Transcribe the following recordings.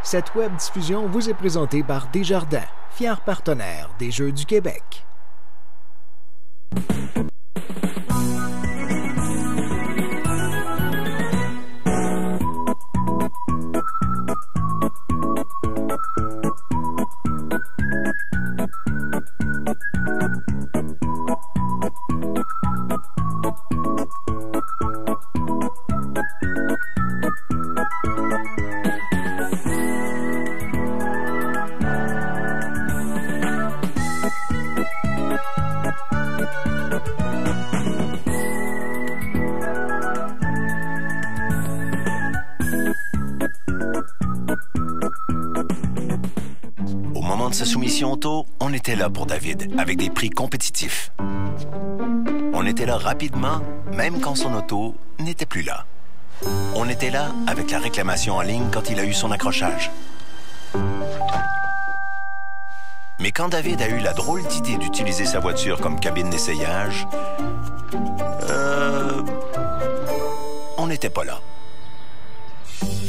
Cette web diffusion vous est présentée par Desjardins, fier partenaire des Jeux du Québec. De sa soumission auto, on était là pour David, avec des prix compétitifs. On était là rapidement, même quand son auto n'était plus là. On était là avec la réclamation en ligne quand il a eu son accrochage. Mais quand David a eu la drôle d'idée d'utiliser sa voiture comme cabine d'essayage, on n'était pas là.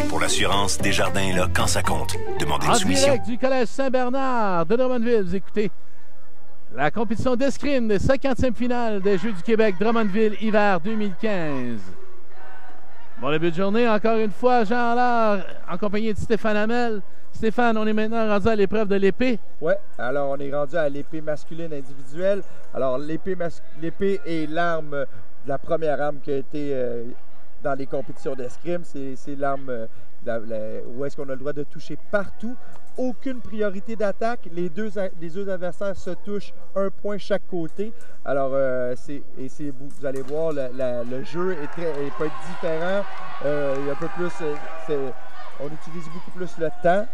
Pour l'assurance, Desjardins est là quand ça compte. Demandez une soumission. En direct du Collège Saint-Bernard de Drummondville, vous écoutez la compétition d'escrime des 50e finales des Jeux du Québec Drummondville hiver 2015. Bon début de journée, encore une fois, Jean Allard en compagnie de Stéphane Hamel. Stéphane, on est maintenant rendu à l'épreuve de l'épée. Oui, alors on est rendu à l'épée masculine individuelle. Alors l'épée est l'arme, la première arme qui a été dans les compétitions d'escrime. C'est l'arme où est-ce qu'on a le droit de toucher partout. Aucune priorité d'attaque. Les deux adversaires se touchent un point chaque côté. Alors, vous allez voir, le jeu peut être différent. Il y a un peu plus, on utilise beaucoup plus le temps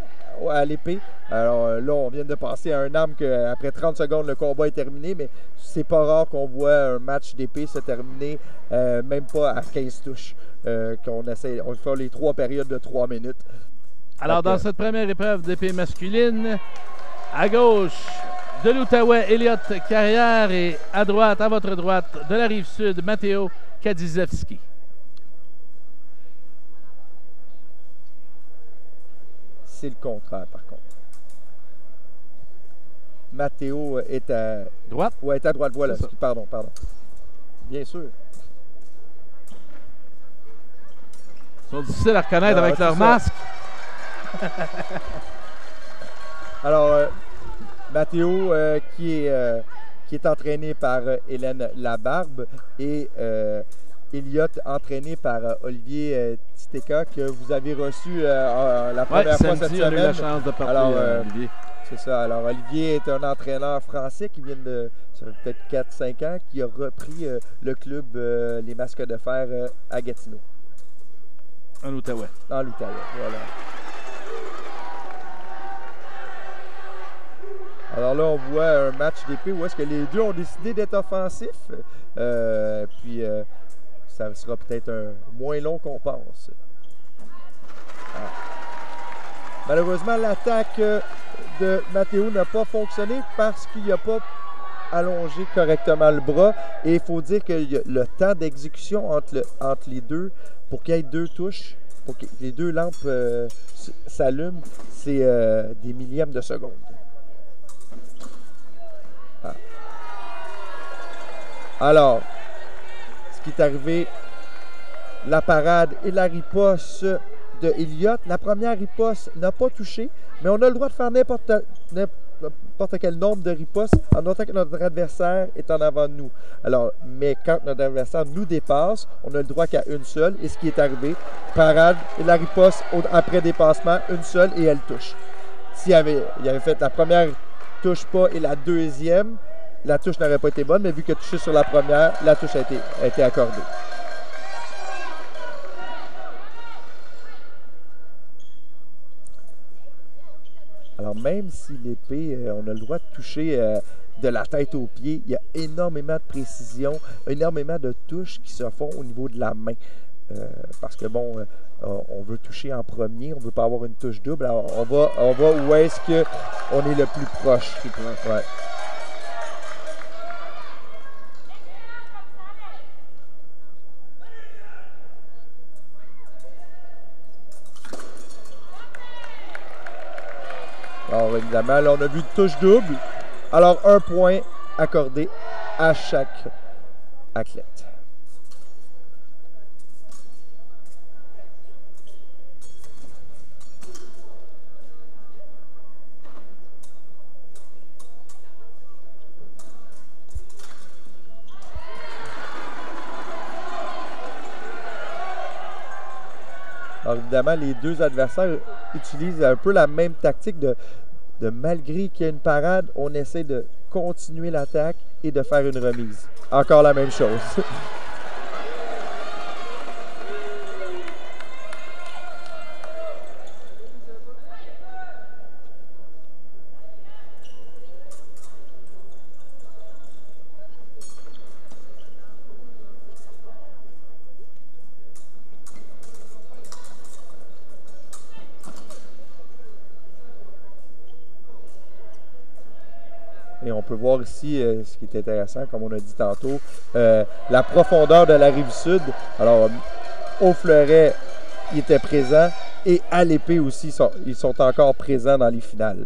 à l'épée. Alors là, on vient de passer à une arme qu'après 30 secondes, le combat est terminé, mais c'est pas rare qu'on voit un match d'épée se terminer même pas à 15 touches. On fait les 3 périodes de 3 minutes. Alors, dans cette première épreuve d'épée masculine, à gauche de l'Outaouais, Elliott Carrière, et à droite, à votre droite, de la Rive-Sud, Matteo Kadzizewski. C'est le contraire, par contre. Matteo est à droite. Oui, est à droite. Voilà. Pardon. Bien sûr. Ils sont difficiles à reconnaître avec leur masque. Alors, Matteo, qui est entraîné par Hélène Labarbe, et Elliott, entraîné par Olivier Titeka, que vous avez reçu la première fois cette semaine. On a eu la chance de parler à Olivier. C'est ça. Alors, Olivier est un entraîneur français qui vient de, ça fait peut-être 4-5 ans, qui a repris le club Les Masques de Fer à Gatineau. En Outaouais. En Outaouais, voilà. Alors là, on voit un match d'épée où est-ce que les deux ont décidé d'être offensifs. Puis, ça sera peut-être moins long qu'on pense. Ah. Malheureusement, l'attaque de Matteo n'a pas fonctionné parce qu'il n'a pas allongé correctement le bras. Et il faut dire que le temps d'exécution entre les deux, pour qu'il y ait 2 touches, pour que les 2 lampes s'allument, c'est des millièmes de seconde. Ah. Alors, ce qui est arrivé, la parade et la riposte de Elliott. La première riposte n'a pas touché, mais on a le droit de faire n'importe quel nombre de ripostes en autant que notre adversaire est en avant de nous. Alors, mais quand notre adversaire nous dépasse, on a le droit qu'à une seule, et ce qui est arrivé, parade et la riposte après dépassement, une seule, et elle touche. S'il avait fait la première touche pas et la deuxième, la touche n'aurait pas été bonne, mais vu qu'il a touché sur la première, la touche a été accordée. Alors, même si l'épée, on a le droit de toucher de la tête aux pieds, il y a énormément de précision, énormément de touches qui se font au niveau de la main. Parce que, bon, on veut toucher en premier, on ne veut pas avoir une touche double. Alors, on va où est-ce qu'on est le plus proche. Ouais. Alors, évidemment, là, on a vu une touche double. Alors, 1 point accordé à chaque athlète. Alors évidemment, les deux adversaires utilisent un peu la même tactique de malgré qu'il y a une parade, on essaie de continuer l'attaque et de faire une remise. Encore la même chose. Et on peut voir ici ce qui est intéressant, comme on a dit tantôt, la profondeur de la rive sud. Alors, au fleuret, il était présent et à l'épée aussi, ils sont encore présents dans les finales.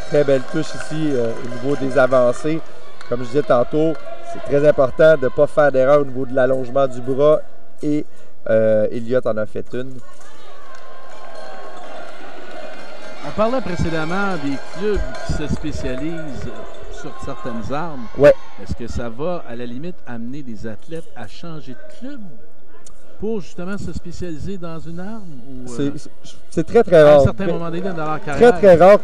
Très belle touche ici au niveau des avancées. Comme je disais tantôt, c'est très important de ne pas faire d'erreur au niveau de l'allongement du bras et Elliott en a fait une. On parlait précédemment des clubs qui se spécialisent sur certaines armes. Ouais. Est-ce que ça va, à la limite, amener des athlètes à changer de club pour justement se spécialiser dans une arme? C'est très, très rare. À un certain moment donné dans leur carrière. Très, très rare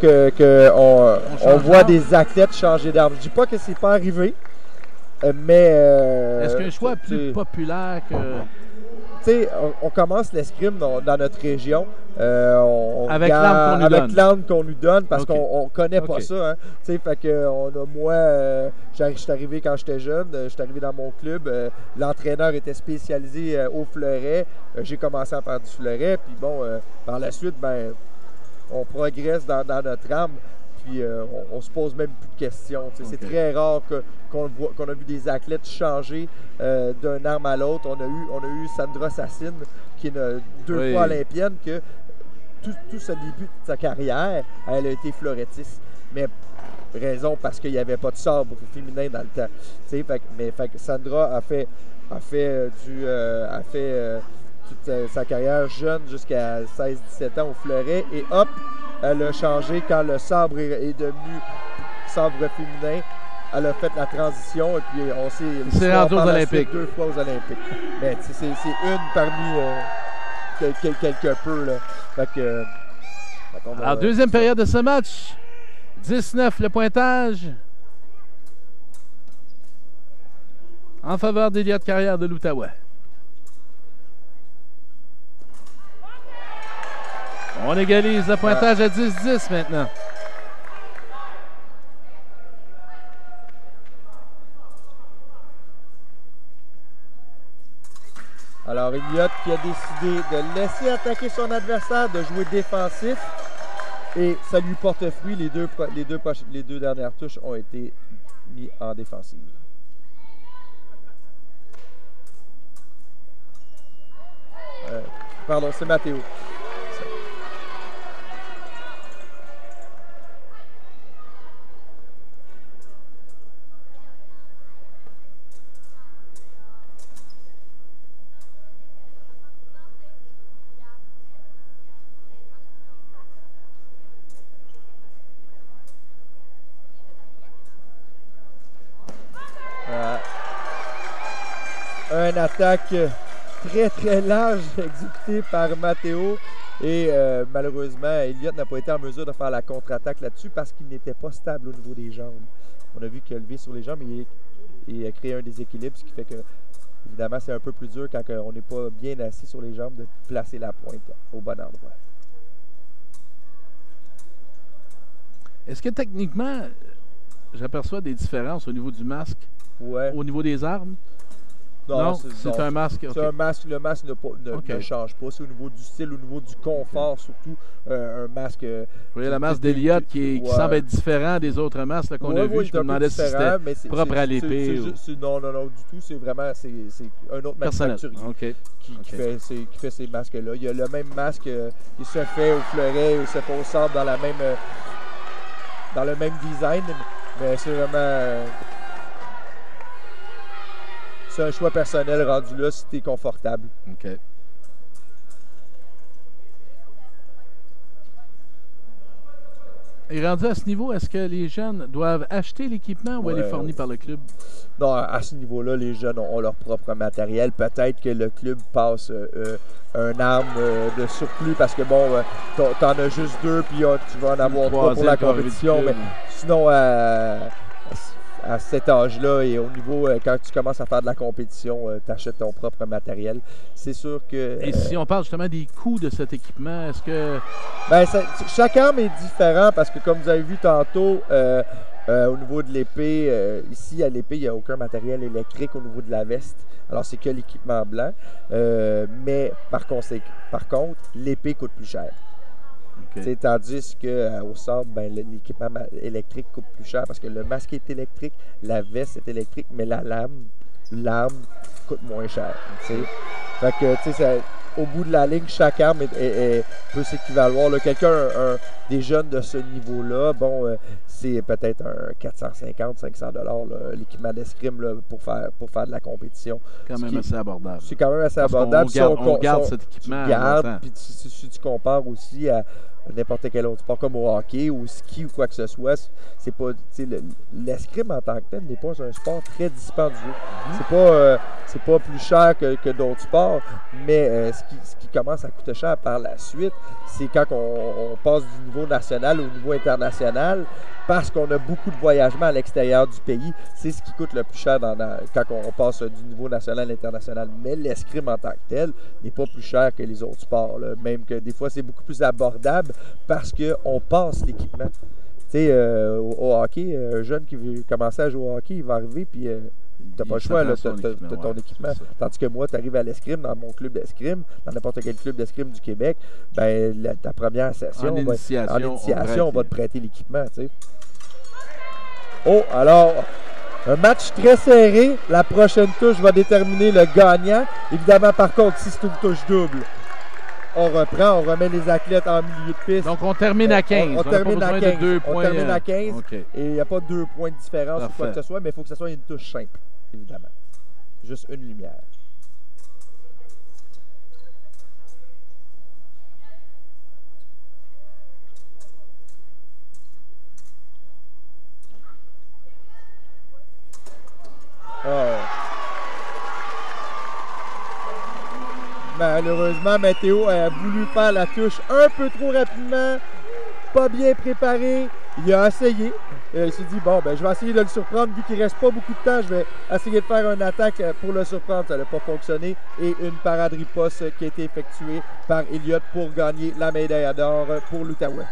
qu'on voit des athlètes changer d'arme. Je ne dis pas que c'est pas arrivé, mais... Est-ce qu'un choix plus populaire que... Tu sais, on commence l'escrime dans notre région. Avec l'arme qu'on nous donne parce okay. qu'on ne connaît pas ça. Hein. Tu sais, fait que moi, je suis arrivé quand j'étais jeune, je suis arrivé dans mon club. L'entraîneur était spécialisé au fleuret. J'ai commencé à faire du fleuret. Puis bon, par la suite, ben, on progresse dans notre arme. Puis on se pose même plus de questions. Okay. C'est très rare qu'on a vu des athlètes changer d'une arme à l'autre. On a eu Sandra Sassine, qui est deux fois olympienne, que tout ce début de sa carrière, elle a été fleurettiste. Mais raison parce qu'il n'y avait pas de sabre féminin dans le temps. Fait que Sandra a fait toute sa carrière jeune jusqu'à 16-17 ans au fleuret. Et hop, elle a changé quand le sabre est devenu sabre féminin. Elle a fait la transition et puis on s'est rendu aux Olympiques. 2 fois aux Olympiques. Mais c'est une parmi quelque peu. Là. Alors, deuxième période de ce match. 19 le pointage. En faveur d'Elliott Carrière de l'Outaouais. On égalise le pointage à 10-10 maintenant. Alors, Elliott qui a décidé de laisser attaquer son adversaire, de jouer défensif. Et ça lui porte fruit. Les deux dernières touches ont été mis en défensive. Pardon, c'est Mathéo. Une attaque très très large exécutée par Mathéo et malheureusement Elliott n'a pas été en mesure de faire la contre-attaque là-dessus parce qu'il n'était pas stable au niveau des jambes. On a vu qu'il a levé sur les jambes et il a créé un déséquilibre, ce qui fait que évidemment c'est un peu plus dur quand on n'est pas bien assis sur les jambes de placer la pointe au bon endroit. Est-ce que techniquement j'aperçois des différences au niveau du masque, ouais. Au niveau des armes? Non, c'est un masque. C'est un masque. Le masque ne change pas. C'est au niveau du style, au niveau du confort, surtout. Un masque. Vous voyez la masque d'Elliott qui semble être différent des autres masques qu'on a vus. Je me demandais si c'était propre à l'épée. Non, du tout. C'est vraiment un autre manufacturier qui fait ces masques-là. Il y a le même masque qui se fait au fleuret, il se fait au sable dans le même design. Mais c'est vraiment. C'est un choix personnel rendu là si tu es confortable. OK. Et rendu à ce niveau, est-ce que les jeunes doivent acheter l'équipement ou elle est fournie par le club? Non, à ce niveau-là, les jeunes ont leur propre matériel. Peut-être que le club passe un arme de surplus parce que bon, t'en as juste 2 puis tu vas en avoir 3 pour la compétition. Mais sinon, à cet âge-là et au niveau, quand tu commences à faire de la compétition, tu achètes ton propre matériel. C'est sûr que... Et si on parle justement des coûts de cet équipement, est-ce que... Chaque arme est différent parce que comme vous avez vu tantôt, au niveau de l'épée, ici à l'épée, il n'y a aucun matériel électrique au niveau de la veste. Alors c'est que l'équipement blanc. Mais par contre, l'épée coûte plus cher. Okay. Tandis qu'au sabre, l'équipement électrique coûte plus cher parce que le masque est électrique, la veste est électrique, mais l'arme coûte moins cher. Fait que, au bout de la ligne, chaque arme peut s'équivaloir. Des jeunes de ce niveau-là, c'est peut-être un 450-500 $ l'équipement d'escrime pour faire de la compétition. Quand même assez abordable. C'est quand même assez abordable. On garde cet équipement. Puis si tu compares aussi à n'importe quel autre sport comme au hockey ou au ski ou quoi que ce soit, c'est pas l'escrime en tant que tel n'est pas un sport très dispendieux. C'est pas plus cher que d'autres sports, mais ce qui commence à coûter cher par la suite, c'est quand on passe du niveau national au niveau international, parce qu'on a beaucoup de voyagements à l'extérieur du pays. C'est ce qui coûte le plus cher quand on passe du niveau national à l'international. Mais l'escrime en tant que tel n'est pas plus cher que les autres sports. Là. Même que des fois, c'est beaucoup plus abordable parce qu'on passe l'équipement. Tu sais, au hockey, un jeune qui veut commencer à jouer au hockey, il va arriver puis t'as pas le choix, t'as ton équipement. Tandis que moi, tu arrives à l'escrime, dans mon club d'escrime, dans n'importe quel club d'escrime du Québec, ta première session, en initiation, on va te prêter l'équipement. Oh, alors, un match très serré. La prochaine touche va déterminer le gagnant. Évidemment, par contre, si c'est une touche double, on remet les athlètes en milieu de piste. Donc, on termine à 15. On termine à 15. On termine à 15. Okay. Et il n'y a pas 2 points de différence ou quoi que ce soit, mais il faut que ce soit une touche simple, évidemment. Juste une lumière. Malheureusement, Mathéo a voulu faire la touche un peu trop rapidement, pas bien préparé. Il a essayé. Il s'est dit, je vais essayer de le surprendre. Vu qu'il ne reste pas beaucoup de temps, je vais essayer de faire une attaque pour le surprendre. Ça n'a pas fonctionné. Et une parade riposte qui a été effectuée par Elliott pour gagner la médaille d'or pour l'Outaouais.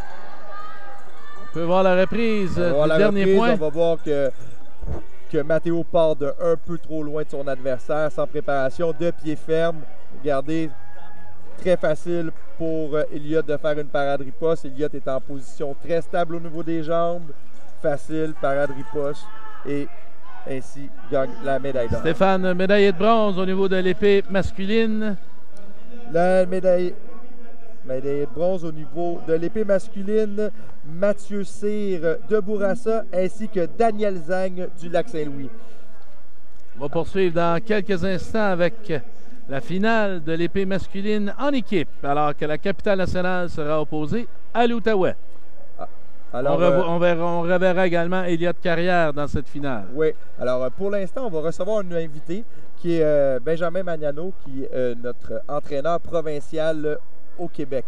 On peut voir la reprise du dernier point. On va voir que Mathéo part de un peu trop loin de son adversaire, sans préparation, de pied ferme. Regardez, très facile pour Elliott de faire une parade riposte. Elliott est en position très stable au niveau des jambes. Facile, parade riposte. Et ainsi gagne la médaille d'or. Stéphane, médaillé de bronze au niveau de l'épée masculine. La médaille de bronze au niveau de l'épée masculine, Mathieu Cyr de Bourassa ainsi que Daniel Zang du Lac-Saint-Louis. On va poursuivre dans quelques instants avec la finale de l'épée masculine en équipe, alors que la capitale nationale sera opposée à l'Outaouais. Alors, on reverra également Elliott Carrière dans cette finale. Oui. Alors, pour l'instant, on va recevoir un invité qui est Benjamin Magnano, qui est notre entraîneur provincial au Québec.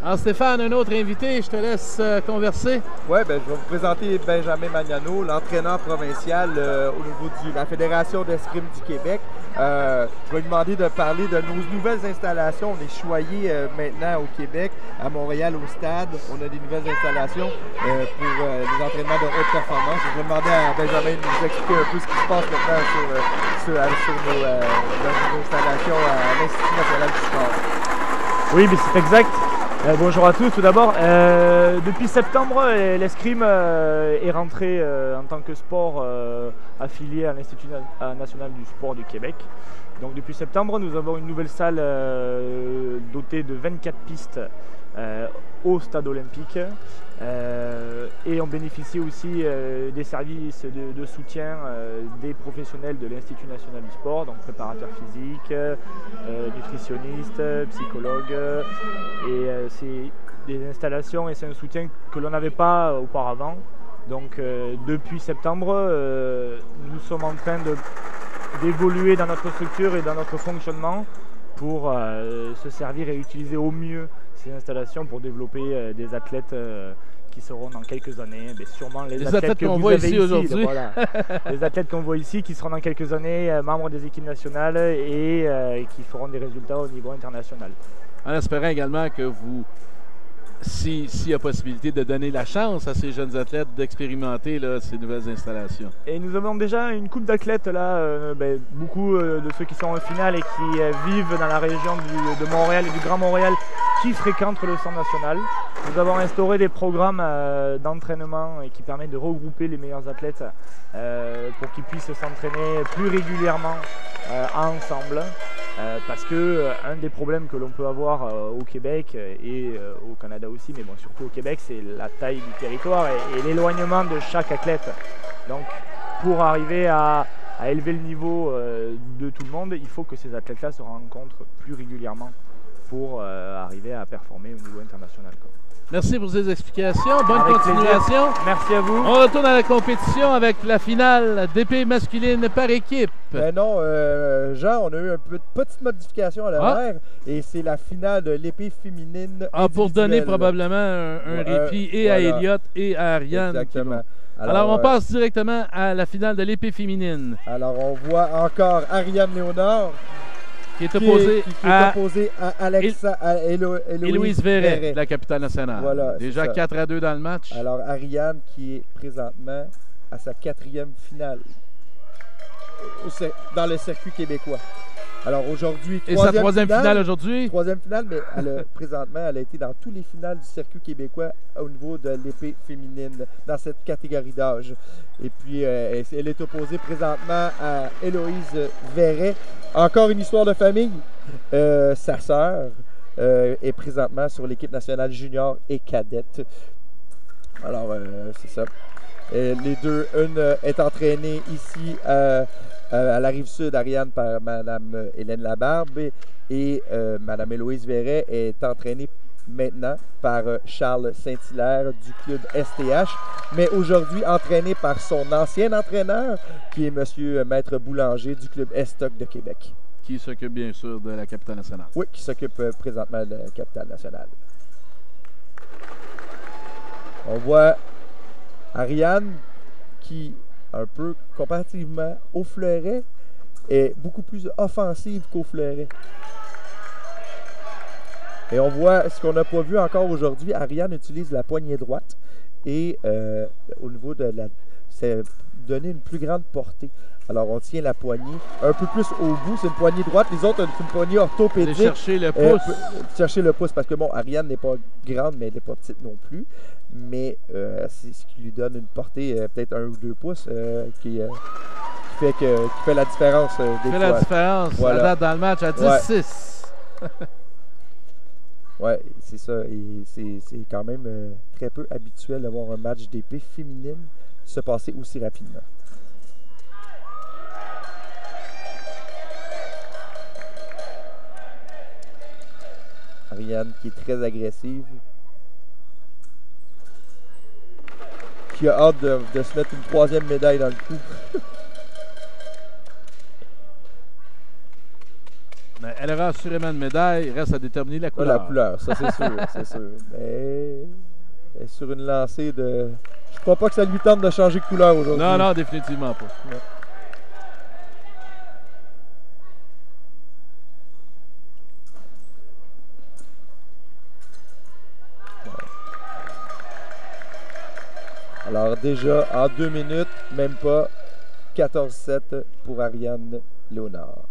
Alors Stéphane, un autre invité, je te laisse converser. Oui, ben, je vais vous présenter Benjamin Magnano, l'entraîneur provincial au niveau de la Fédération d'escrime du Québec. Je vais lui demander de parler de nos nouvelles installations. On est choyé maintenant au Québec, à Montréal, au stade. On a des nouvelles installations pour les entraînements de haute performance. Je vais demander à Benjamin de nous expliquer un peu ce qui se passe maintenant sur nos installations à l'Institut national du sport. Oui, mais c'est exact. Bonjour à tous. Tout d'abord, depuis septembre, l'escrime est rentré en tant que sport affilié à l'Institut national du sport du Québec. Donc depuis septembre, nous avons une nouvelle salle dotée de 24 pistes au stade olympique et on bénéficie aussi des services de soutien des professionnels de l'Institut national du sport, donc préparateurs physiques, nutritionnistes, psychologues, et c'est des installations et c'est un soutien que l'on n'avait pas auparavant. Donc depuis septembre, nous sommes en train d'évoluer dans notre structure et dans notre fonctionnement pour se servir et utiliser au mieux ces installations pour développer des athlètes qui seront dans quelques années, mais sûrement les athlètes qu'on voit ici aujourd'hui. Voilà. Les athlètes qu'on voit ici qui seront dans quelques années membres des équipes nationales et qui feront des résultats au niveau international. En espérant également que vous, s'il y a possibilité de donner la chance à ces jeunes athlètes d'expérimenter ces nouvelles installations. Et nous avons déjà une couple d'athlètes là, beaucoup de ceux qui sont en finale et qui vivent dans la région de Montréal et du Grand Montréal qui fréquentent le centre national. Nous avons instauré des programmes d'entraînement qui permettent de regrouper les meilleurs athlètes pour qu'ils puissent s'entraîner plus régulièrement ensemble. Parce que un des problèmes que l'on peut avoir au Québec et au Canada aussi, mais bon, surtout au Québec, c'est la taille du territoire et l'éloignement de chaque athlète. Donc pour arriver à élever le niveau de tout le monde, il faut que ces athlètes-là se rencontrent plus régulièrement pour arriver à performer au niveau international. Merci pour ces explications. Bonne Avec continuation. Plaisir. Merci à vous. On retourne à la compétition avec la finale d'épée masculine par équipe. Ben non, Jean, on a eu une petite modification à l'horaire et c'est la finale de l'épée féminine. Pour donner probablement un répit et à Elliott et à Ariane. Exactement. Alors on passe directement à la finale de l'épée féminine. Alors on voit encore Ariane Léonard qui est opposée à Héloïse Verret, la capitale nationale. Voilà, déjà 4-2 dans le match. Alors Ariane qui est présentement à sa 4e finale dans le circuit québécois. Alors aujourd'hui, et sa 3e finale aujourd'hui? 3e finale, mais présentement, elle a été dans tous les finales du circuit québécois au niveau de l'épée féminine, dans cette catégorie d'âge. Et puis, elle est opposée présentement à Héloïse Verret. Encore une histoire de famille. Sa sœur est présentement sur l'équipe nationale junior et cadette. Alors, c'est ça. Les deux, une est entraînée ici à la Rive-Sud, Ariane, par Mme Hélène Labarbe et Mme Héloïse Verret est entraînée maintenant par Charles Saint-Hilaire du club STH, mais aujourd'hui entraînée par son ancien entraîneur qui est M. Maître Boulanger du club Estoc de Québec. Qui s'occupe bien sûr de la capitale nationale. Oui, qui s'occupe présentement de la capitale nationale. On voit Ariane qui, un peu comparativement au fleuret, est beaucoup plus offensive qu'au fleuret. Et on voit ce qu'on n'a pas vu encore aujourd'hui. Ariane utilise la poignée droite et au niveau de c'est donner une plus grande portée. Alors on tient la poignée un peu plus au bout, c'est une poignée droite. Les autres, c'est une poignée orthopédique. Aller chercher le pouce. Chercher le pouce parce que bon, Ariane n'est pas grande, mais elle n'est pas petite non plus. Mais c'est ce qui lui donne une portée peut-être 1 ou 2 pouces qui fait la différence. Qui fait la différence. Voilà. La date dans le match à 10-6. Ouais, c'est ça. Et c'est quand même très peu habituel d'avoir un match d'épée féminine se passer aussi rapidement. Ariane qui est très agressive. Qui a hâte de se mettre une 3e médaille dans le cou. Mais elle aura assurément une médaille. Il reste à déterminer la couleur. La couleur, ça c'est sûr, c'est sûr. Mais elle est sur une lancée de... Je crois pas que ça lui tente de changer de couleur aujourd'hui. Non, non, définitivement pas. Ouais. Alors déjà, en 2 minutes, même pas, 14-7 pour Ariane Léonard.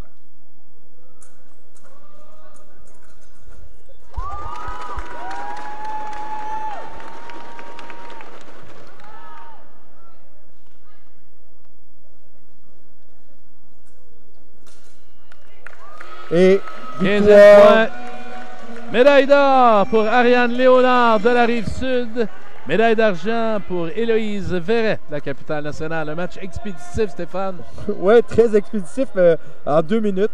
Et 15e victoire. point. Médaille d'or pour Ariane Léonard de la Rive-Sud. Médaille d'argent pour Héloïse Verret, la capitale nationale. Un match expéditif, Stéphane. Oui, très expéditif en 2 minutes.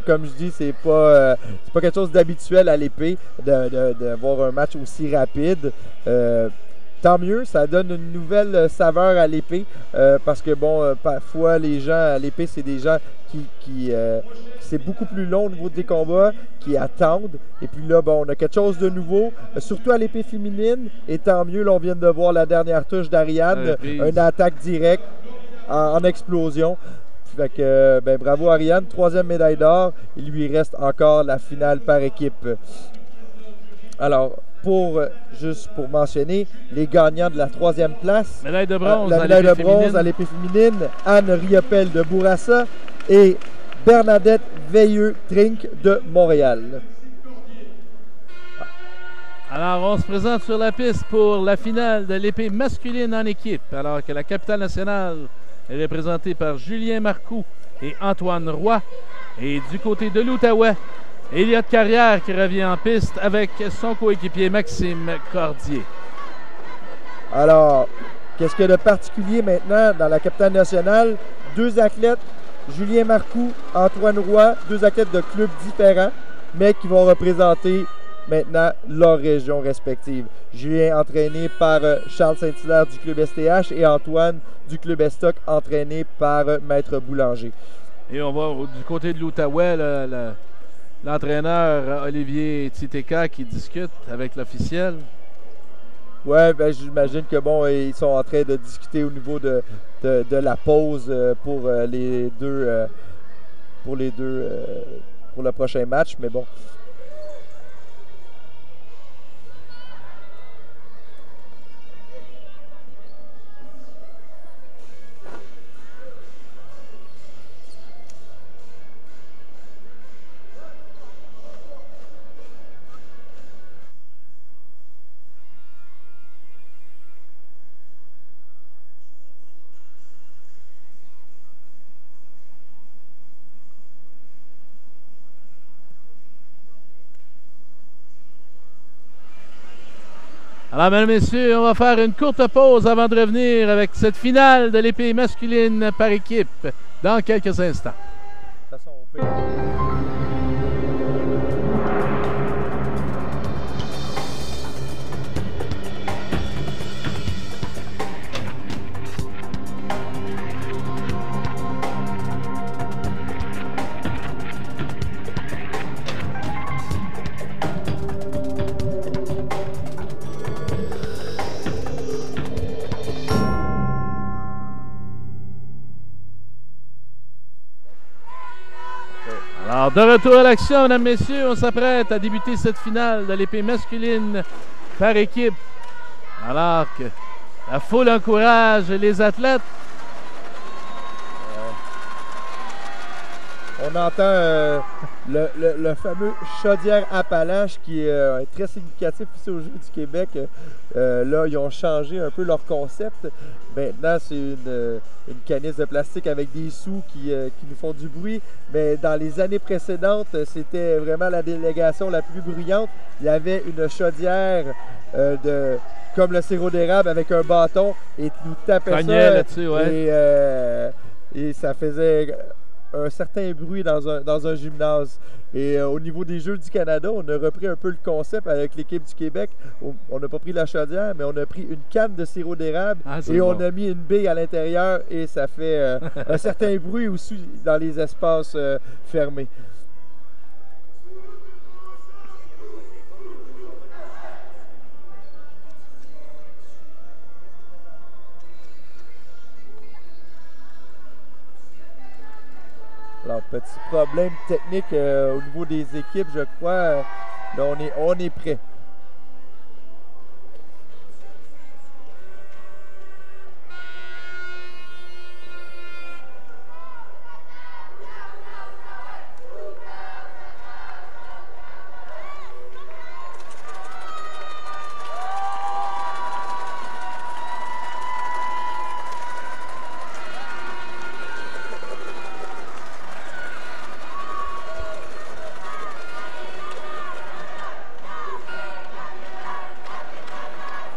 Comme je dis, c'est pas quelque chose d'habituel à l'épée d'avoir un match aussi rapide. Tant mieux, ça donne une nouvelle saveur à l'épée parce que, bon, parfois, les gens à l'épée, c'est des gens qui c'est beaucoup plus long au niveau des combats, qui attendent. Et puis là, bon, on a quelque chose de nouveau, surtout à l'épée féminine. Et tant mieux, là, on vient de voir la dernière touche d'Ariane, une attaque directe en explosion. Fait que, ben, bravo Ariane, 3e médaille d'or. Il lui reste encore la finale par équipe. Alors, juste pour mentionner, les gagnants de la 3e place. Médaille de bronze, la médaille de bronze à l'épée féminine, Anne Riopel de Bourassa et Bernadette Veilleux-Trink de Montréal. Alors, on se présente sur la piste pour la finale de l'épée masculine en équipe, alors que la capitale nationale est représentée par Julien Marcoux et Antoine Roy. Et du côté de l'Outaouais, Elliott Carrière qui revient en piste avec son coéquipier Maxime Cordier. Alors, qu'est-ce qu'il y a de particulier maintenant dans la capitale nationale? 2 athlètes, Julien Marcoux, Antoine Roy, 2 athlètes de clubs différents, mais qui vont représenter maintenant leur région respective. Julien entraîné par Charles Saint-Hilaire du club STH et Antoine du club Estoc entraîné par Maître Boulanger. Et on va du côté de l'Outaouais, l'entraîneur Olivier Titeka qui discute avec l'officiel. Ouais, ben, j'imagine que bon, ils sont en train de discuter au niveau de la pause pour les deux pour le prochain match, mais bon. Alors, mesdames et messieurs, on va faire une courte pause avant de revenir avec cette finale de l'épée masculine par équipe dans quelques instants. De toute façon, on peut... Alors, de retour à l'action, mesdames, messieurs, on s'apprête à débuter cette finale de l'épée masculine par équipe. Alors que la foule encourage les athlètes. On entend le fameux chaudière Appalache qui est très significatif ici aux Jeux du Québec. Là, ils ont changé un peu leur concept. Maintenant, c'est une canisse de plastique avec des sous qui nous font du bruit. Mais dans les années précédentes, c'était vraiment la délégation la plus bruyante. Il y avait une chaudière comme le sirop d'érable avec un bâton et nous tapait ça. Là-dessus, ouais. Et ça faisait un certain bruit dans un gymnase. Et au niveau des Jeux du Canada, on a repris un peu le concept avec l'équipe du Québec. On n'a pas pris la chaudière, mais on a pris une canne de sirop d'érable et on a mis une bille à l'intérieur et ça fait un certain bruit aussi dans les espaces fermés. Alors, petit problème technique au niveau des équipes, je crois. Là, on est prêt.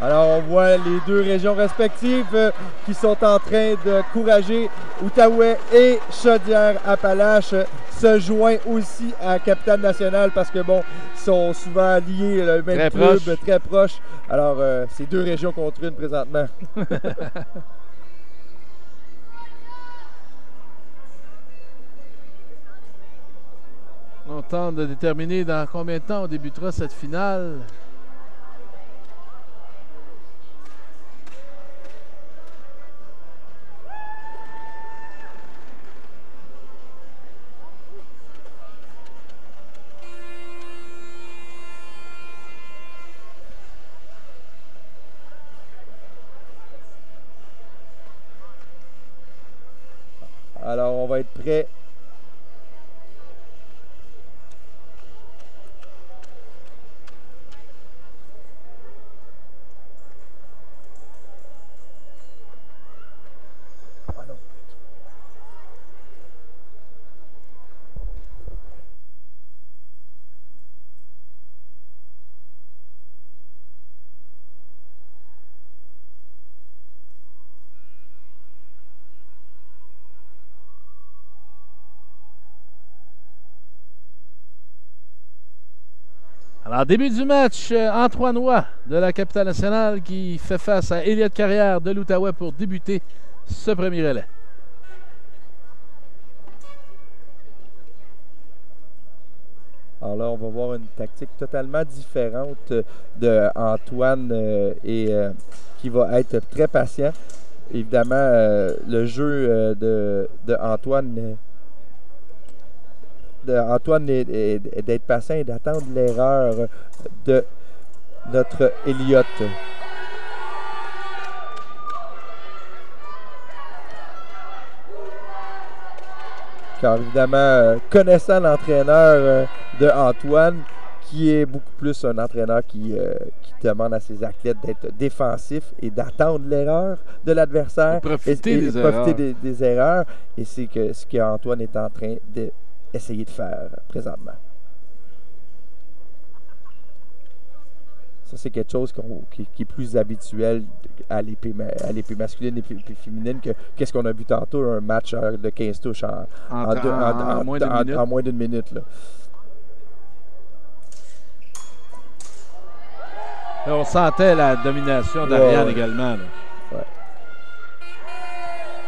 Alors, on voit les deux régions respectives qui sont en train de courager. Outaouais et Chaudière-Appalaches se joignent aussi à Capitale Nationale parce que, bon, ils sont souvent liés, le même club, très proches. Alors, c'est deux régions contre une présentement. On tente de déterminer dans combien de temps on débutera cette finale. Alors, on va être prêt. Alors, début du match, Antoine Roy de la Capitale Nationale qui fait face à Elliott Carrière de l'Outaouais pour débuter ce premier relais. Alors là, on va voir une tactique totalement différente de Antoine qui va être très patient. Évidemment, le jeu de Antoine est d'être patient et d'attendre l'erreur de notre Elliott. Car évidemment, connaissant l'entraîneur de Antoine, qui est beaucoup plus un entraîneur qui demande à ses athlètes d'être défensifs et d'attendre l'erreur de l'adversaire. Profiter des erreurs. Et c'est ce qu'Antoine est en train d'essayer de faire présentement. Ça, c'est quelque chose qui est plus habituel à l'épée masculine et l'épée féminine que qu'est-ce qu'on a vu tantôt, un match de 15 touches en moins d'une minute. Là. Là, on sentait la domination d'Ariane également. Là. Ouais.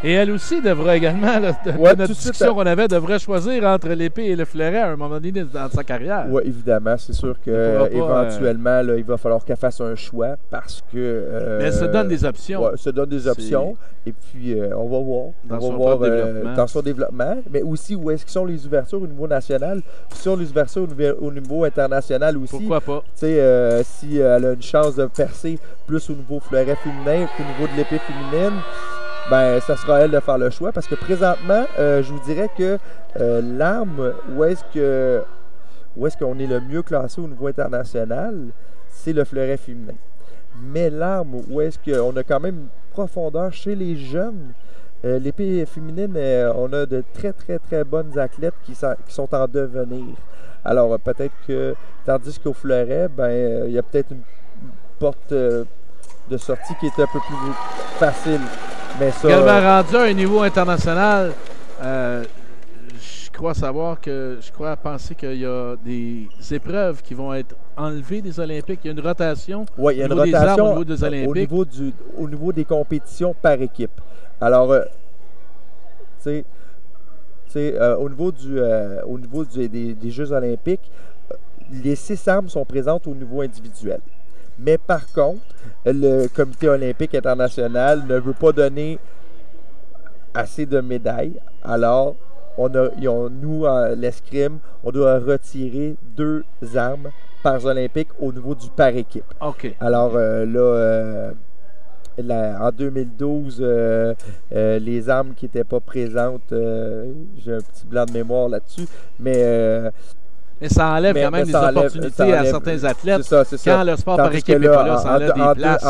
Et elle aussi devrait également, là, notre discussion qu'on avait, devrait choisir entre l'épée et le fleuret à un moment donné dans sa carrière. Oui, évidemment. C'est sûr qu'éventuellement, il va falloir qu'elle fasse un choix parce que... mais elle se donne des options. Ouais, elle se donne des options. Et puis, on va voir dans son développement. Mais aussi, où est-ce que sont les ouvertures au niveau national? Sur les ouvertures au niveau international aussi. Pourquoi pas? Tu sais, si elle a une chance de percer plus au niveau fleuret féminin qu'au niveau de l'épée féminine, ben, ça sera à elle de faire le choix parce que présentement, je vous dirais que l'arme où est-ce qu'on est le mieux classé au niveau international, c'est le fleuret féminin. Mais l'arme où est-ce qu'on a quand même une profondeur chez les jeunes, l'épée féminine, on a de très, très, très bonnes athlètes qui sont en devenir. Alors, peut-être que, tandis qu'au fleuret, ben, il y a peut-être une porte de sortie qui est un peu plus facile. Mais ça, également rendu à un niveau international, je crois penser qu'il y a des épreuves qui vont être enlevées des Olympiques. Il y a une rotation. Oui, il y a une rotation au niveau des Olympiques. Au niveau des compétitions par équipe. Alors, au niveau des Jeux olympiques, les 6 armes sont présentes au niveau individuel. Mais par contre, le Comité olympique international ne veut pas donner assez de médailles. Alors, nous, l'escrime, on doit retirer 2 armes par olympique au niveau du par équipe. OK. Alors en 2012, les armes qui n'étaient pas présentes, j'ai un petit blanc de mémoire là-dessus, mais ça enlève quand même des opportunités à certains athlètes. C'est ça. Quand le sport par équipe n'est pas là, ça enlève des places.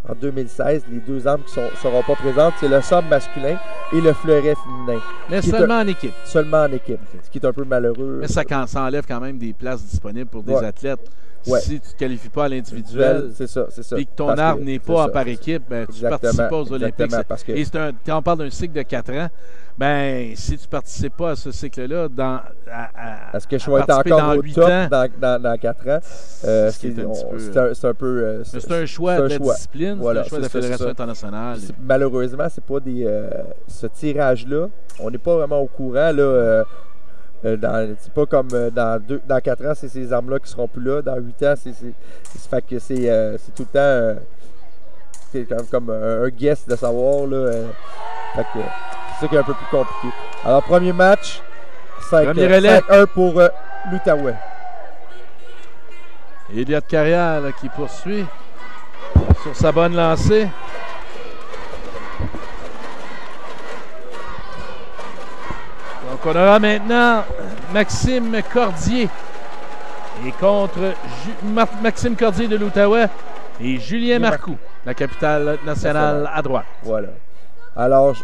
En 2016, les 2 armes qui ne seront pas présentes, c'est le sabre masculin et le fleuret féminin. Mais seulement en équipe. Seulement en équipe, ce qui est un peu malheureux. Mais ça enlève quand même des places disponibles pour des athlètes. Ouais. Si tu ne te qualifies pas à l'individuel c'est ça. Et que ton arme n'est pas par équipe, ben, tu ne participes pas aux Olympiques. Et quand on parle d'un cycle de 4 ans, ben, si tu ne participes pas à ce cycle-là, est-ce que je vais être encore au top dans 4 ans? C'est un peu... c'est un choix de la discipline, c'est un choix de la Fédération internationale. Malheureusement, c'est pas ce tirage-là, on n'est pas vraiment au courant, là... c'est pas comme dans 4 ans, c'est ces armes-là qui seront plus là. Dans 8 ans, c'est fait que c'est tout le temps c'est comme un guess de savoir. Là, fait que c'est ça qui est un peu plus compliqué. Alors, premier match, 5-1 pour l'Outaouais. Elliot Carrière là, qui poursuit sur sa bonne lancée. Donc, on aura maintenant Maxime Cordier. Et contre Maxime Cordier de l'Outaouais et Julien Marcoux, la capitale nationale à droite. Voilà. Alors,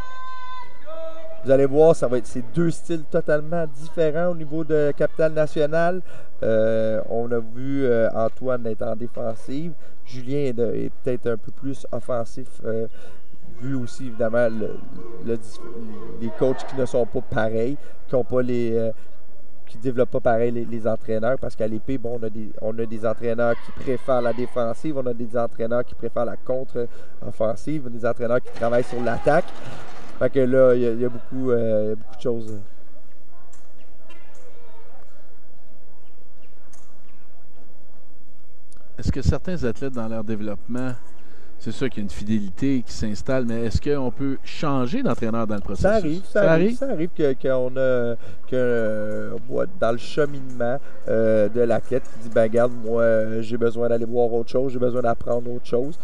vous allez voir, ça va être ces 2 styles totalement différents au niveau de capitale nationale. On a vu Antoine être en défensive. Julien est peut-être un peu plus offensif. Vu aussi, évidemment, les coachs qui ne sont pas pareils, qui ont pas qui ne développent pas pareil les entraîneurs, parce qu'à l'épée, bon, on a des entraîneurs qui préfèrent la défensive, on a des entraîneurs qui préfèrent la contre-offensive, des entraîneurs qui travaillent sur l'attaque. Fait que là, il y a beaucoup de choses. Est-ce que certains athlètes dans leur développement, c'est sûr qu'il y a une fidélité qui s'installe, mais est-ce qu'on peut changer d'entraîneur dans le processus? Ça arrive qu'on a dans le cheminement de l'athlète qui dit, ben regarde, moi j'ai besoin d'aller voir autre chose, j'ai besoin d'apprendre autre chose.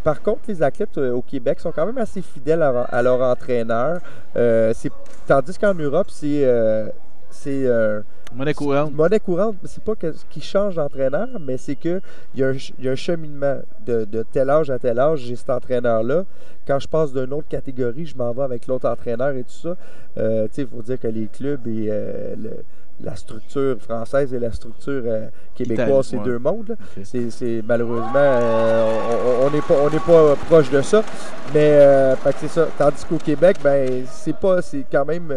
Par contre, les athlètes au Québec sont quand même assez fidèles à leur entraîneur. Tandis qu'en Europe, c'est monnaie courante. Monnaie courante, c'est pas qu'ils changent d'entraîneur, mais c'est qu'il y a un cheminement de tel âge à tel âge, j'ai cet entraîneur-là. Quand je passe d'une autre catégorie, je m'en vais avec l'autre entraîneur et tout ça. Il faut dire que les clubs et la structure française et la structure québécoise, c'est 2 mondes. Okay. C'est malheureusement, on n'est pas proche de ça. Mais c'est ça. Tandis qu'au Québec, ben c'est quand même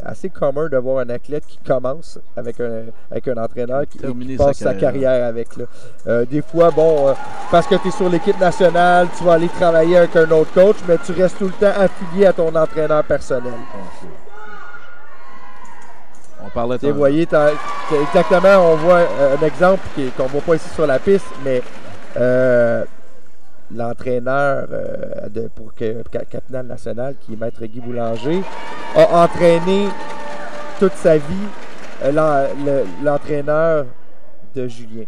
assez commun de voir un athlète qui commence avec un entraîneur qui passe sa carrière avec. Là. Des fois, bon, parce que tu es sur l'équipe nationale, tu vas aller travailler avec un autre coach, mais tu restes tout le temps affilié à ton entraîneur personnel. On parlait de... Vous voyez, exactement, on voit un exemple qu'on ne voit pas ici sur la piste, mais l'entraîneur pour Capitale Nationale, qui est Maître Guy Boulanger, a entraîné toute sa vie l'entraîneur de Julien.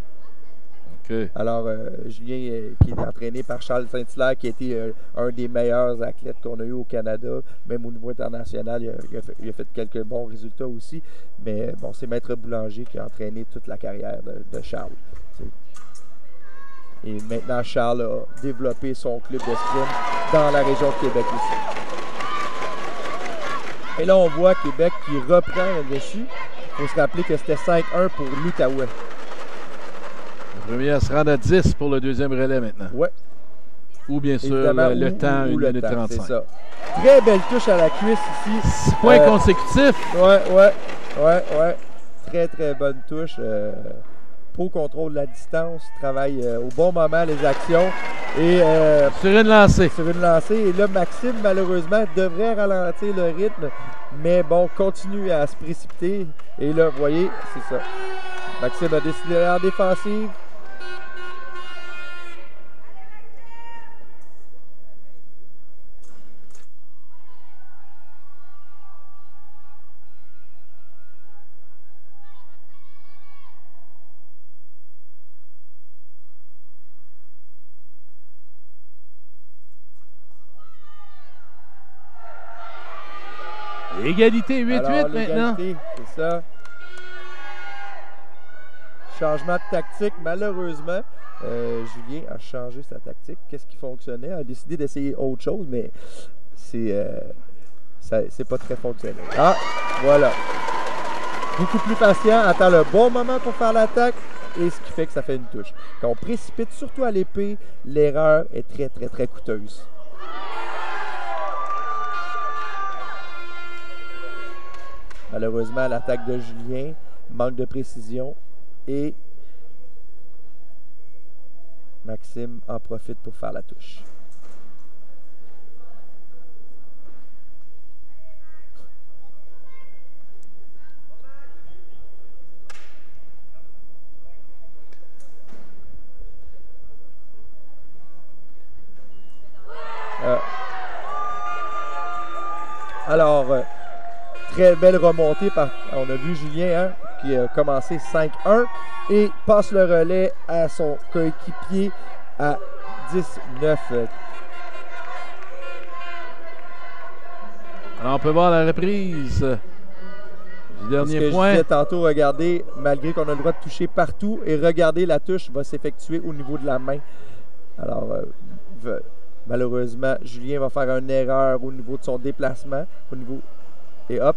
Okay. Alors, Julien, qui est entraîné par Charles Saint-Hilaire, qui a été un des meilleurs athlètes qu'on a eu au Canada, même au niveau international, il a fait quelques bons résultats aussi. Mais bon, c'est Maître Boulanger qui a entraîné toute la carrière de Charles. Et maintenant, Charles a développé son club d'escrime dans la région de Québec aussi. Et là, on voit Québec qui reprend le dessus. Il faut se rappeler que c'était 5-1 pour l'Outaouais. Le premier à se rendre à 10 pour le deuxième relais maintenant. Oui. Ou bien sûr, le temps, 1 minute 35. C'est ça. Très belle touche à la cuisse ici. 6 points consécutifs. Ouais. Très, très bonne touche. Pro contrôle de la distance, travaille au bon moment les actions. Et, sur une lancée. Et là, Maxime, malheureusement, devrait ralentir le rythme. Mais bon, continue à se précipiter. Et là, vous voyez, c'est ça. Maxime a décidé d'aller en défensive. Égalité 8-8 Alors, maintenant. l'égalité, c'est ça. Changement de tactique, malheureusement. Julien a changé sa tactique. Qu'est-ce qui fonctionnait? A décidé d'essayer autre chose, mais c'est pas très fonctionnel. Ah, voilà. Beaucoup plus patient, attend le bon moment pour faire l'attaque, et ce qui fait que ça fait une touche. Quand on précipite, surtout à l'épée, l'erreur est très, très, très coûteuse. Malheureusement, l'attaque de Julien manque de précision et Maxime en profite pour faire la touche. Alors, très belle remontée. On a vu Julien qui a commencé 5-1 et passe le relais à son coéquipier à 10-9. Alors, on peut voir la reprise du dernier point. Je disais tantôt, regardez, malgré qu'on a le droit de toucher partout, et regardez, la touche va s'effectuer au niveau de la main. Alors, malheureusement, Julien va faire une erreur au niveau de son déplacement. Et hop,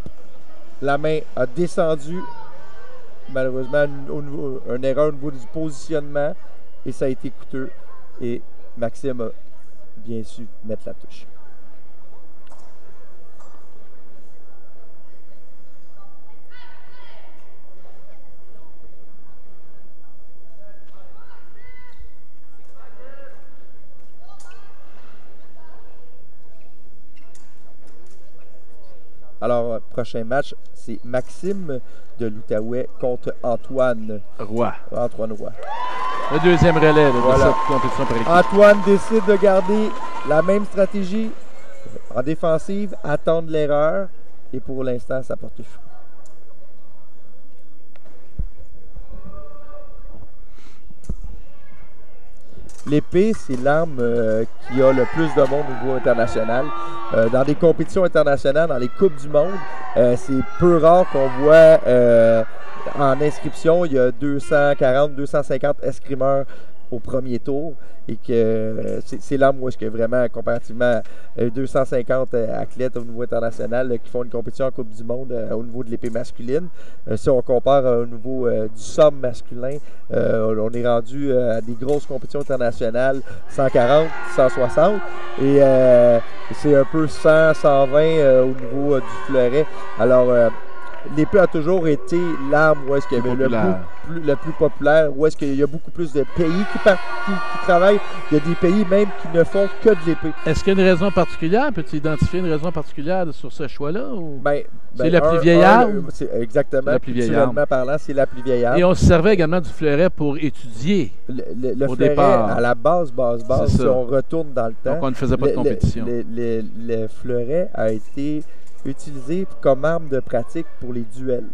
la main a descendu. Malheureusement, une erreur au niveau du positionnement. Et ça a été coûteux. Et Maxime a bien su mettre la touche. Alors, prochain match, c'est Maxime de l'Outaouais contre Antoine Roy. Antoine Roy. Le deuxième relais de Voilà. cette compétition par équipe. Antoine décide de garder la même stratégie en défensive, attendre l'erreur, et pour l'instant, ça porte fruit. L'épée, c'est l'arme qui a le plus de monde au niveau international. Dans des compétitions internationales, dans les Coupes du monde, c'est peu rare qu'on voit en inscription, il y a 240, 250 escrimeurs au premier tour, et que c'est l'arme où est-ce que vraiment, comparativement à 250 athlètes au niveau international qui font une compétition en Coupe du monde au niveau de l'épée masculine. Si on compare au niveau du sabre masculin, on est rendu à des grosses compétitions internationales, 140, 160, et c'est un peu 100, 120 au niveau du fleuret. Alors, l'épée a toujours été l'arme où est-ce qu'il y avait le plus populaire, où est-ce qu'il y a beaucoup plus de pays qui travaillent. Il y a des pays même qui ne font que de l'épée. Est-ce qu'il y a une raison particulière? Peux-tu identifier une raison particulière sur ce choix-là? Ou... c'est la plus vieille arme? Exactement. La plus vieille arme. Parlant, c'est la plus vieille arme. Et on se servait également du fleuret pour étudier le au fleuret, départ. à la base, si on retourne dans le temps. Donc on ne faisait pas de compétition. Le fleuret a été utilisé comme arme de pratique pour les duels.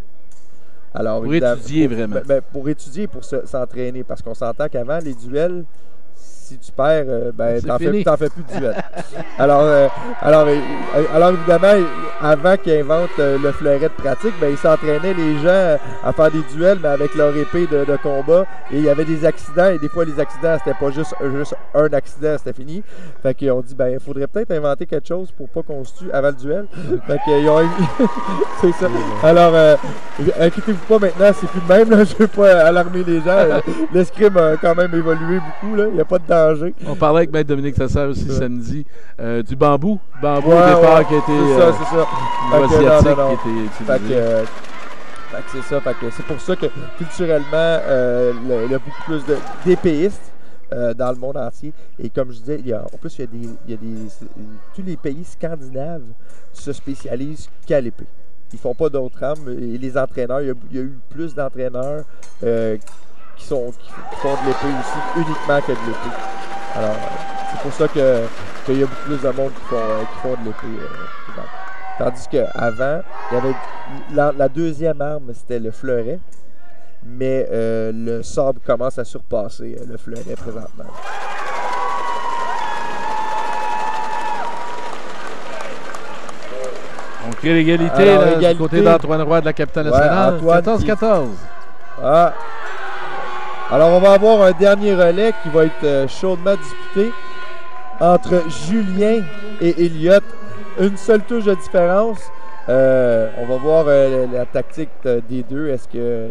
Alors, pour étudier vraiment. Pour étudier, pour s'entraîner, parce qu'on s'entend qu'avant, les duels, si tu perds, t'en fais plus de duels. alors évidemment, avant qu'ils inventent le fleuret de pratique, ils s'entraînaient les gens à faire des duels, mais avec leur épée de combat, et il y avait des accidents, et des fois les accidents, c'était pas juste un accident, c'était fini. Fait qu'ils ont dit, il faudrait peut-être inventer quelque chose pour pas qu'on se tue avant le duel. Fait qu'ils ont... c'est ça. Alors, inquiétez-vous pas maintenant, c'est plus de même, là, je veux pas alarmer les gens. L'escrime a quand même évolué beaucoup, là. Il n'y a pas de danger. On parlait avec Maître Dominique Sassard aussi samedi du bambou. Bambou au départ qui a été asiatique qui a été utilisé. C'est ça. C'est pour ça que culturellement, il y a beaucoup plus d'épéistes dans le monde entier. Et comme je disais, en plus, tous les pays scandinaves se spécialisent qu'à l'épée. Ils font pas d'autres armes. Et les entraîneurs, il y a eu plus d'entraîneurs qui font de l'épée aussi, uniquement que de l'épée. Alors, c'est pour ça qu'il y a beaucoup plus de monde qui font de l'épée. Tandis qu'avant, il y avait la deuxième arme, c'était le fleuret, mais le sabre commence à surpasser le fleuret présentement. Donc crée l'égalité Alors, du égalité. côté d'Antoine Roy de la capitale Ouais, nationale. Antoine 14-14. Ah. Alors, on va avoir un dernier relais qui va être chaudement disputé entre Julien et Elliott. Une seule touche de différence. On va voir la tactique des deux. Est-ce que...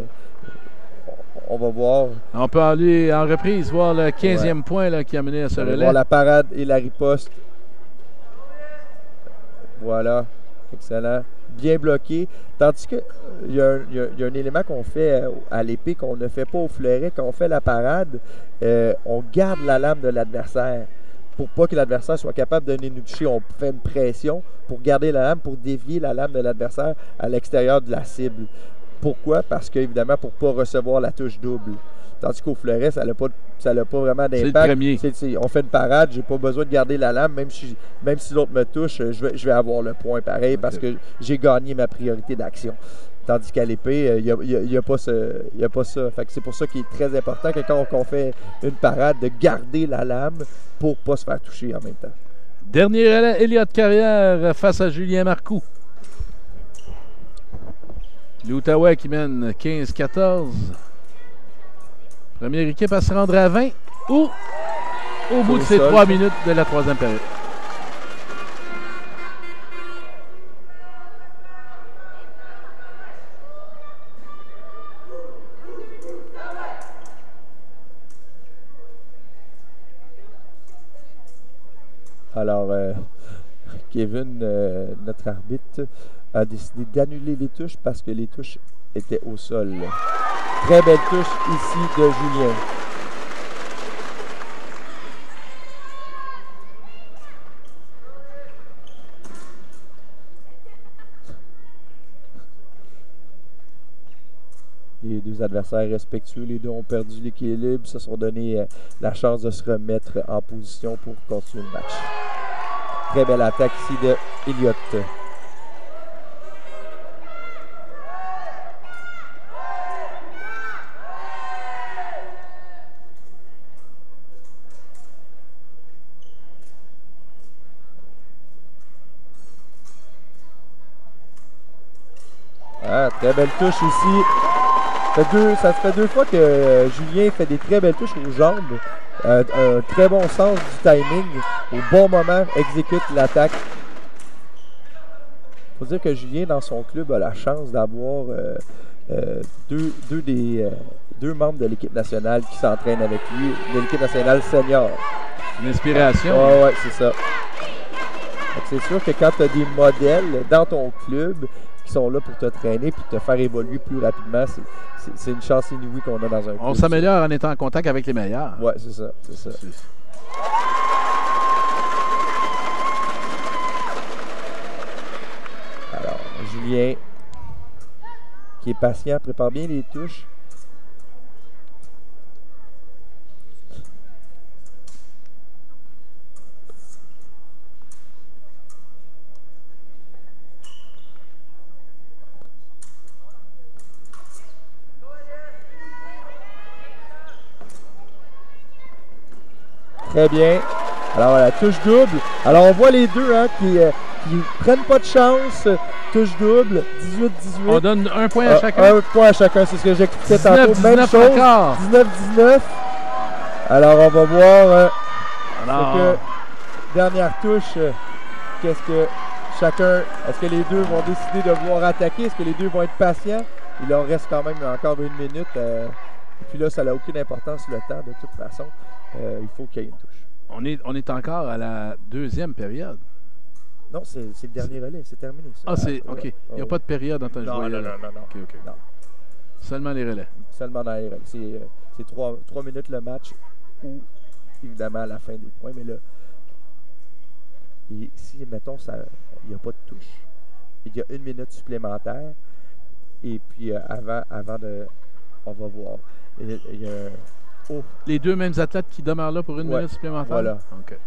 On va voir. On peut aller en reprise voir le 15e point là, qui a mené à ce On va relais. voir la parade et la riposte. Voilà. Excellent. Bien bloqué. Tandis que il y a un élément qu'on fait à l'épée qu'on ne fait pas au fleuret. Quand on fait la parade, on garde la lame de l'adversaire pour pas que l'adversaire soit capable de venir nous toucher. On fait une pression pour garder la lame, pour dévier la lame de l'adversaire à l'extérieur de la cible. Pourquoi? Parce qu'évidemment, pour ne pas recevoir la touche double. Tandis qu'au fleuret, ça n'a pas vraiment d'impact. C'est le premier. On fait une parade, j'ai pas besoin de garder la lame. Même si l'autre me touche, je vais avoir le point pareil parce que j'ai gagné ma priorité d'action. Tandis qu'à l'épée, il n'y a pas ça. Fait que c'est pour ça qu'il est très important que quand on fait une parade, de garder la lame pour ne pas se faire toucher en même temps. Dernier relais, Elliott Carrière face à Julien Marcoux. L'Outaouais qui mène 15-14. Première équipe à se rendre à 20 ou au bout de ces 3 minutes de la troisième période. Alors, Kevin, notre arbitre, a décidé d'annuler les touches parce que les touches étaient au sol. Très belle touche ici de Julien. Les deux adversaires respectueux, les deux ont perdu l'équilibre, se sont donné la chance de se remettre en position pour continuer le match. Très belle attaque ici de Elliott. Ah, très belle touche ici. Ça fait deux fois que Julien fait des très belles touches aux jambes. Un très bon sens du timing. Au bon moment, exécute l'attaque. Il faut dire que Julien, dans son club, a la chance d'avoir deux membres de l'équipe nationale qui s'entraînent avec lui, de l'équipe nationale senior. Une inspiration. Oui, c'est ça. C'est sûr que quand tu as des modèles dans ton club qui sont là pour te traîner et te faire évoluer plus rapidement, c'est une chance inouïe qu'on a dans un club. On s'améliore en étant en contact avec les meilleurs. Oui, c'est ça. Alors, Julien, qui est patient, prépare bien les touches. Très bien. Alors, la touche double. Alors, on voit les deux qui prennent pas de chance. Touche double, 18-18. On donne un point à chacun. Un point à chacun, c'est ce que j'expliquais tantôt. 19, Même chose, encore. 19-19. Alors, on va voir Alors, que, dernière touche. Qu'est-ce que chacun... Est-ce que les deux vont décider de vouloir attaquer? Est-ce que les deux vont être patients? Il leur reste quand même encore une minute. Et puis là, ça n'a aucune importance le temps, de toute façon. Il faut qu'il y ait une touche. on est encore à la deuxième période. Non, c'est le dernier relais, c'est terminé. Ça. Ah, c'est OK. Il n'y a pas de période en temps de jouer. Non. OK. Non. Seulement les relais. Seulement dans les relais. C'est 3 minutes le match ou, évidemment, à la fin des points. Mais là, si, mettons, il n'y a pas de touche, il y a une minute supplémentaire. Et puis, avant de... On va voir. Il y a Les deux mêmes athlètes qui demeurent là pour une minute supplémentaire? Voilà. OK.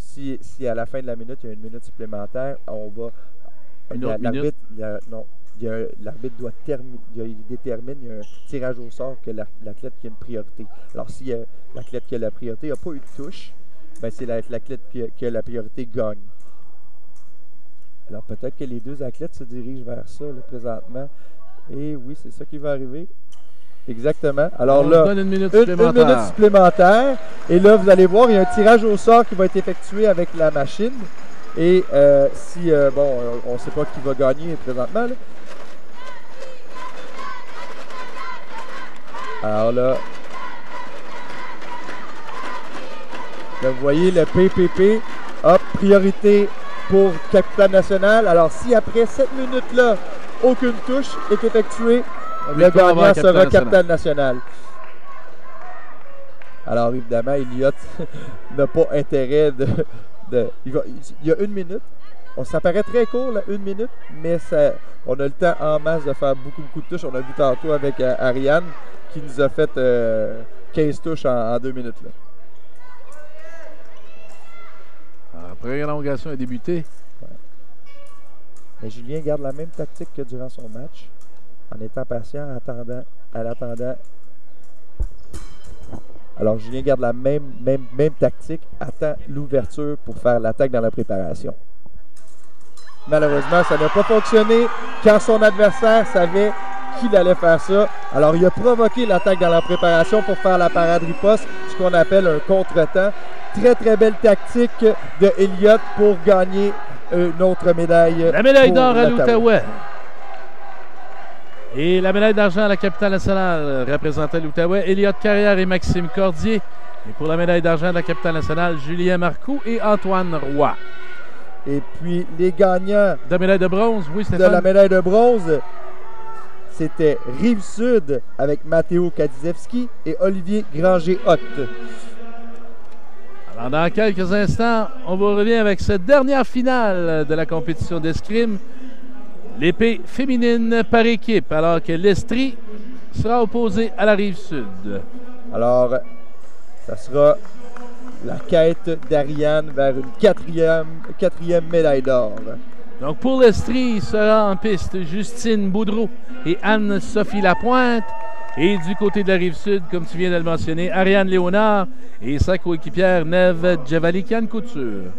Si à la fin de la minute, il y a une minute supplémentaire, on va... Une autre minute? L'arbitre doit terminer, il détermine, il y a un tirage au sort que l'athlète qui a une priorité. Alors, si l'athlète qui a la priorité n'a pas eu de touche, ben, c'est l'athlète qui a la priorité gagne. Alors peut-être que les deux athlètes se dirigent vers ça là, présentement. Et oui, c'est ça qui va arriver. Exactement. Alors On là, donne une minute une minute supplémentaire. Et là, vous allez voir, il y a un tirage au sort qui va être effectué avec la machine. Et si, on ne sait pas qui va gagner présentement. Là. Alors là, vous voyez le PPP, hop, priorité pour Capitale Nationale. Alors si après cette minute-là, aucune touche est effectuée, le gagnant sera Capitale Nationale. Alors évidemment, Elliott n'a pas intérêt il y a une minute. Ça paraît très court, là, une minute, mais on a le temps en masse de faire beaucoup de touches. On a vu tantôt avec Ariane qui nous a fait 15 touches en 2 minutes. Là. La prolongation a débuté. Ouais. Mais Julien garde la même tactique que durant son match, en étant patient, en attendant. Alors Julien garde la même tactique, attend l'ouverture pour faire l'attaque dans la préparation. Malheureusement, ça n'a pas fonctionné quand son adversaire savait qu'il allait faire ça. Alors, il a provoqué l'attaque dans la préparation pour faire la parade riposte, ce qu'on appelle un contretemps. Très, très belle tactique de Elliott pour gagner une autre médaille. La médaille d'or à l'Outaouais. Et la médaille d'argent à la Capitale Nationale représentait l'Outaouais, Elliott Carrière et Maxime Cordier. Et pour la médaille d'argent de la Capitale Nationale, Julien Marcoux et Antoine Roy. Et puis, les gagnants de la médaille de bronze, oui, Stéphane. De la médaille de bronze, c'était Rive-Sud avec Matteo Kadzewski et Olivier Granger-Hott. Alors, dans quelques instants, on vous revient avec cette dernière finale de la compétition d'escrime. L'épée féminine par équipe, alors que l'Estrie sera opposée à la Rive-Sud. Alors, ça sera la quête d'Ariane vers une quatrième médaille d'or. Donc pour l'Estrie, sera en piste Justine Boudreau et Anne-Sophie Lapointe. Et du côté de la Rive-Sud, comme tu viens de le mentionner, Ariane Léonard et sa coéquipière Neve Djavalikian-Couture.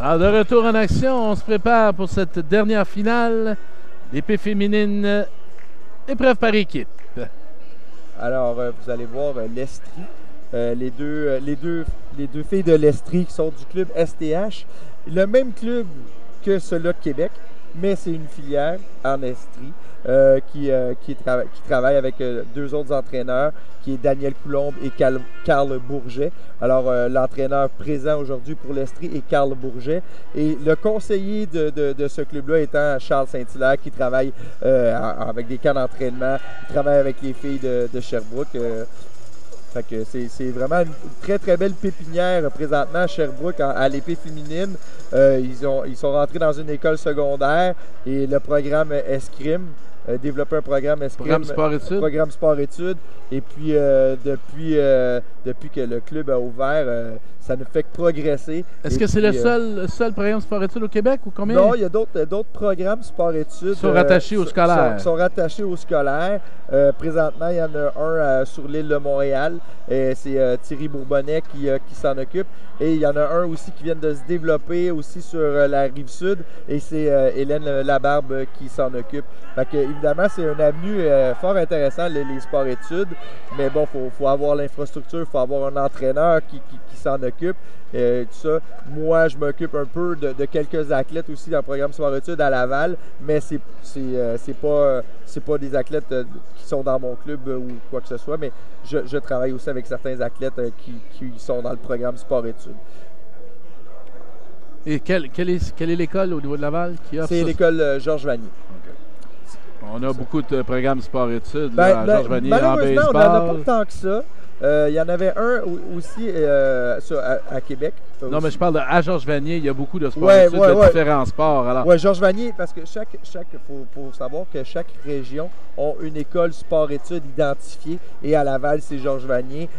Alors, de retour en action, on se prépare pour cette dernière finale. L'épée féminine, épreuve par équipe. Alors, vous allez voir l'Estrie. Les deux filles de l'Estrie qui sont du club STH. Le même club que ceux-là de Québec, mais c'est une filière en Estrie qui travaille avec deux autres entraîneurs, qui est Daniel Coulombe et Carl Bourget. Alors, l'entraîneur présent aujourd'hui pour l'Estrie est Carl Bourget. Et le conseiller de ce club-là étant Charles Saint-Hilaire, qui travaille avec des camps d'entraînement, il travaille avec les filles de Sherbrooke. Fait que c'est vraiment une très, très belle pépinière présentement à Sherbrooke à l'épée féminine. Ils sont rentrés dans une école secondaire et le programme escrime, développer un programme escrime, programme sport-études. Et puis, depuis que le club a ouvert, ça ne fait que progresser. Est-ce que c'est le seul programme sport-études au Québec ou combien? Non, il y a d'autres programmes sport-études. Sont rattachés au scolaire. Sont rattachés au scolaire. Présentement, il y en a un sur l'île de Montréal. C'est Thierry Bourbonnais qui s'en occupe. Et il y en a un aussi qui vient de se développer aussi sur la Rive-Sud. Et c'est Hélène Labarbe qui s'en occupe. Fait que, évidemment, c'est un avenue fort intéressant, les sports-études. Mais bon, il faut avoir l'infrastructure, il faut avoir un entraîneur qui s'en occupe. Tout ça. Moi, je m'occupe un peu de quelques athlètes aussi dans le programme sport-études à Laval, mais c'est pas des athlètes qui sont dans mon club ou quoi que ce soit, mais je travaille aussi avec certains athlètes qui sont dans le programme sport-études. Et quelle est l'école au niveau de Laval qui offre? C'est l'école Georges Vanier. On a beaucoup de programmes sport-études Ben, à Georges Vanier en malheureusement, on baseball. n'en a pas tant que ça. Il y en avait un aussi à Québec. Non, mais je parle à Georges Vanier, il y a beaucoup de Ouais, sport-études ouais, de ouais. différents sports. Alors, Oui, Georges Vanier, parce que faut savoir que chaque région a une école sport-études identifiée. Et à Laval, c'est Georges Vanier.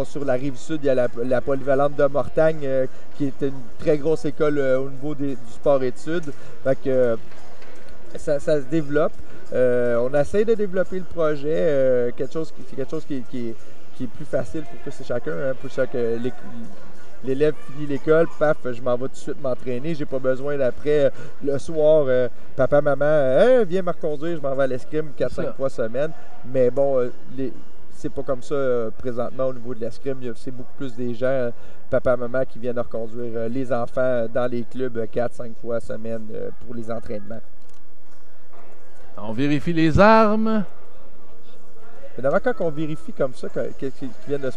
Sur la Rive-Sud, il y a la polyvalente de Mortagne, qui est une très grosse école au niveau du sport-études. Fait que ça se développe. On essaie de développer le projet, quelque chose qui est plus facile pour tous et chacun, hein, pour chaque l'élève finit l'école, paf, je m'en vais tout de suite m'entraîner, j'ai pas besoin d'après le soir, papa, maman, viens me reconduire, je m'en vais à l'escrime 4-5 fois semaine. Mais bon, c'est pas comme ça présentement au niveau de l'escrime, c'est beaucoup plus des gens, papa, maman, qui viennent reconduire les enfants dans les clubs 4-5 fois semaine pour les entraînements. on vérifie les armes. Mais d'abord, quand on vérifie comme ça, qui vient de se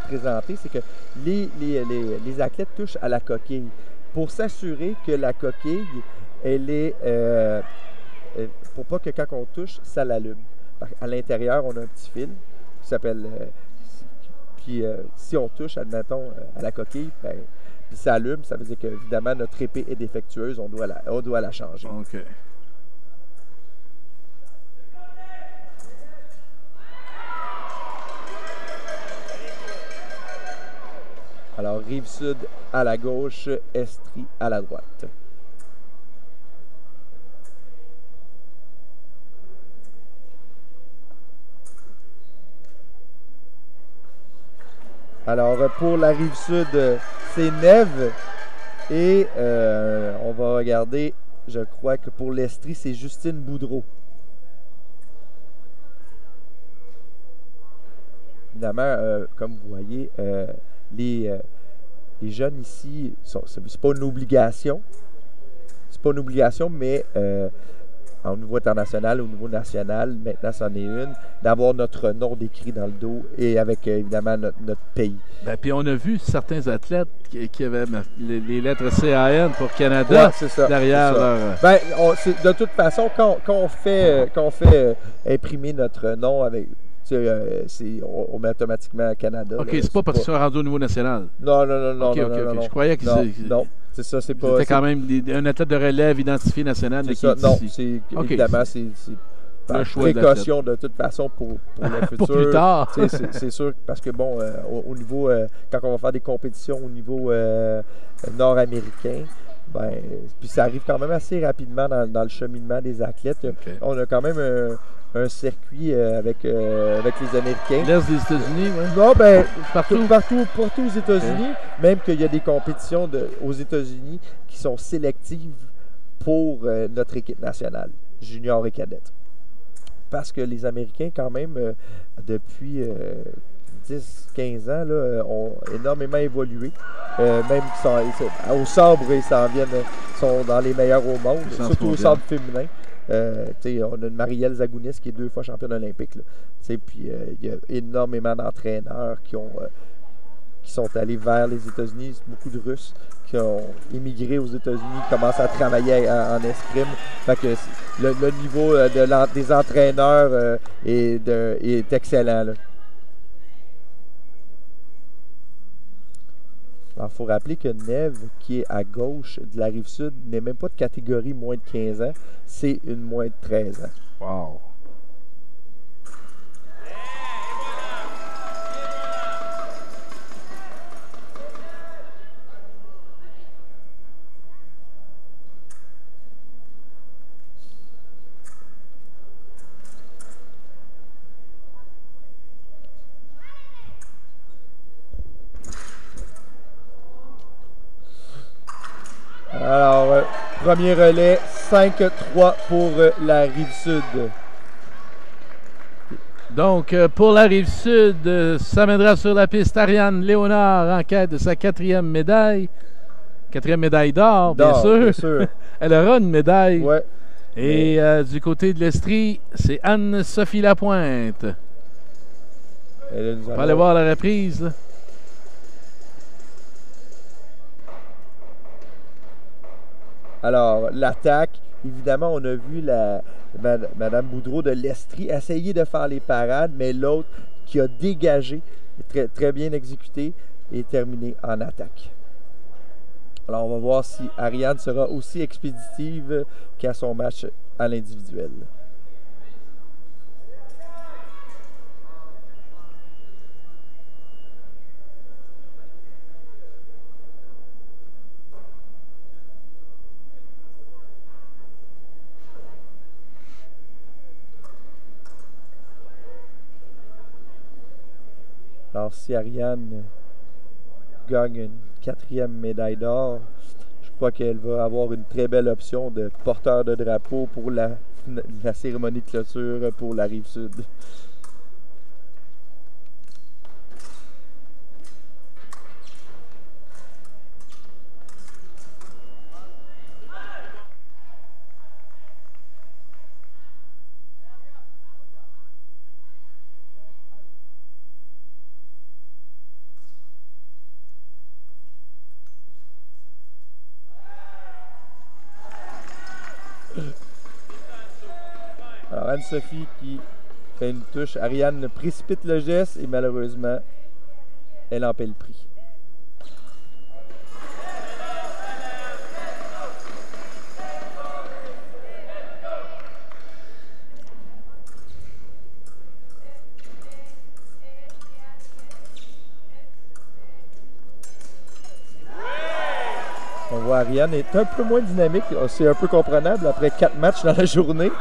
présenter, c'est que les athlètes touchent à la coquille pour s'assurer que la coquille, elle est. Pour pas que quand on touche, ça l'allume. À l'intérieur, on a un petit fil qui s'appelle. Puis si on touche, admettons, à la coquille, puis ça allume, ça veut dire qu'évidemment, notre épée est défectueuse, on doit la changer. OK. Alors, Rive-Sud à la gauche, Estrie à la droite. Alors, pour la Rive-Sud, c'est Neve. Et on va regarder, je crois que pour l'Estrie, c'est Justine Boudreau. Évidemment, comme vous voyez, les jeunes ici, c'est pas une obligation. C'est pas une obligation, mais au niveau international, au niveau national, maintenant c'en est une, d'avoir notre nom décrit dans le dos et avec évidemment notre pays. Ben, puis on a vu certains athlètes qui avaient les lettres CAN pour Canada c'est ça, derrière c'est ça. leur. Ben, de toute façon, quand on fait imprimer notre nom avec. On met automatiquement Canada. OK, là, c'est pas parce qu'ils sont rendus au niveau national. Non. OK. Je croyais que non, c'est ça, c'est pas. c'était quand même un athlète de relève identifié national. C'est mais ça, qui est non, ici. c'est OK, évidemment, c'est par choix de précaution de toute façon pour le futur. Pour plus tard. C'est sûr, parce que bon, au niveau, quand on va faire des compétitions au niveau nord-américain, ben, puis ça arrive quand même assez rapidement dans le cheminement des athlètes. OK. On a quand même un circuit avec les Américains. L'Est des États-Unis, oui. Non, ben, Partout. partout aux États-Unis, même qu'il y a des compétitions aux États-Unis qui sont sélectives pour notre équipe nationale, junior et cadette. Parce que les Américains, quand même, depuis 10-15 ans, là, ont énormément évolué. Même au sabre, ils sont dans les meilleurs au monde, surtout au sabre féminin. On a une Marielle Zagounis qui est 2 fois championne olympique. Puis il y a énormément d'entraîneurs qui sont allés vers les États-Unis, beaucoup de Russes qui ont émigré aux États-Unis, commencent à travailler en escrime. Fait que le niveau des entraîneurs est excellent. Là. Alors, il faut rappeler que Neve, qui est à gauche de la Rive-Sud, n'est même pas de catégorie moins de 15 ans, c'est une moins de 13 ans. Wow. Alors, premier relais, 5-3 pour la Rive-Sud. Donc, pour la Rive-Sud, ça mènera sur la piste Ariane Léonard en quête de sa 4e médaille. 4e médaille d'or, bien sûr. Elle aura une médaille. Ouais. Et du côté de l'Estrie, c'est Anne-Sophie Lapointe. On va aller voir la reprise. Là. Alors, l'attaque, évidemment, on a vu Madame Boudreau de l'Estrie, essayer de faire les parades, mais l'autre qui a dégagé, très, très bien exécuté, et terminé en attaque. Alors, on va voir si Ariane sera aussi expéditive qu'à son match à l'individuel. Alors, si Ariane gagne une 4e médaille d'or, je crois qu'elle va avoir une très belle option de porteur de drapeau pour la cérémonie de clôture pour la Rive-Sud. Alors Anne-Sophie qui fait une touche. Ariane précipite le geste et malheureusement, elle en paie le prix. On voit Ariane est un peu moins dynamique. C'est un peu comprenable après 4 matchs dans la journée.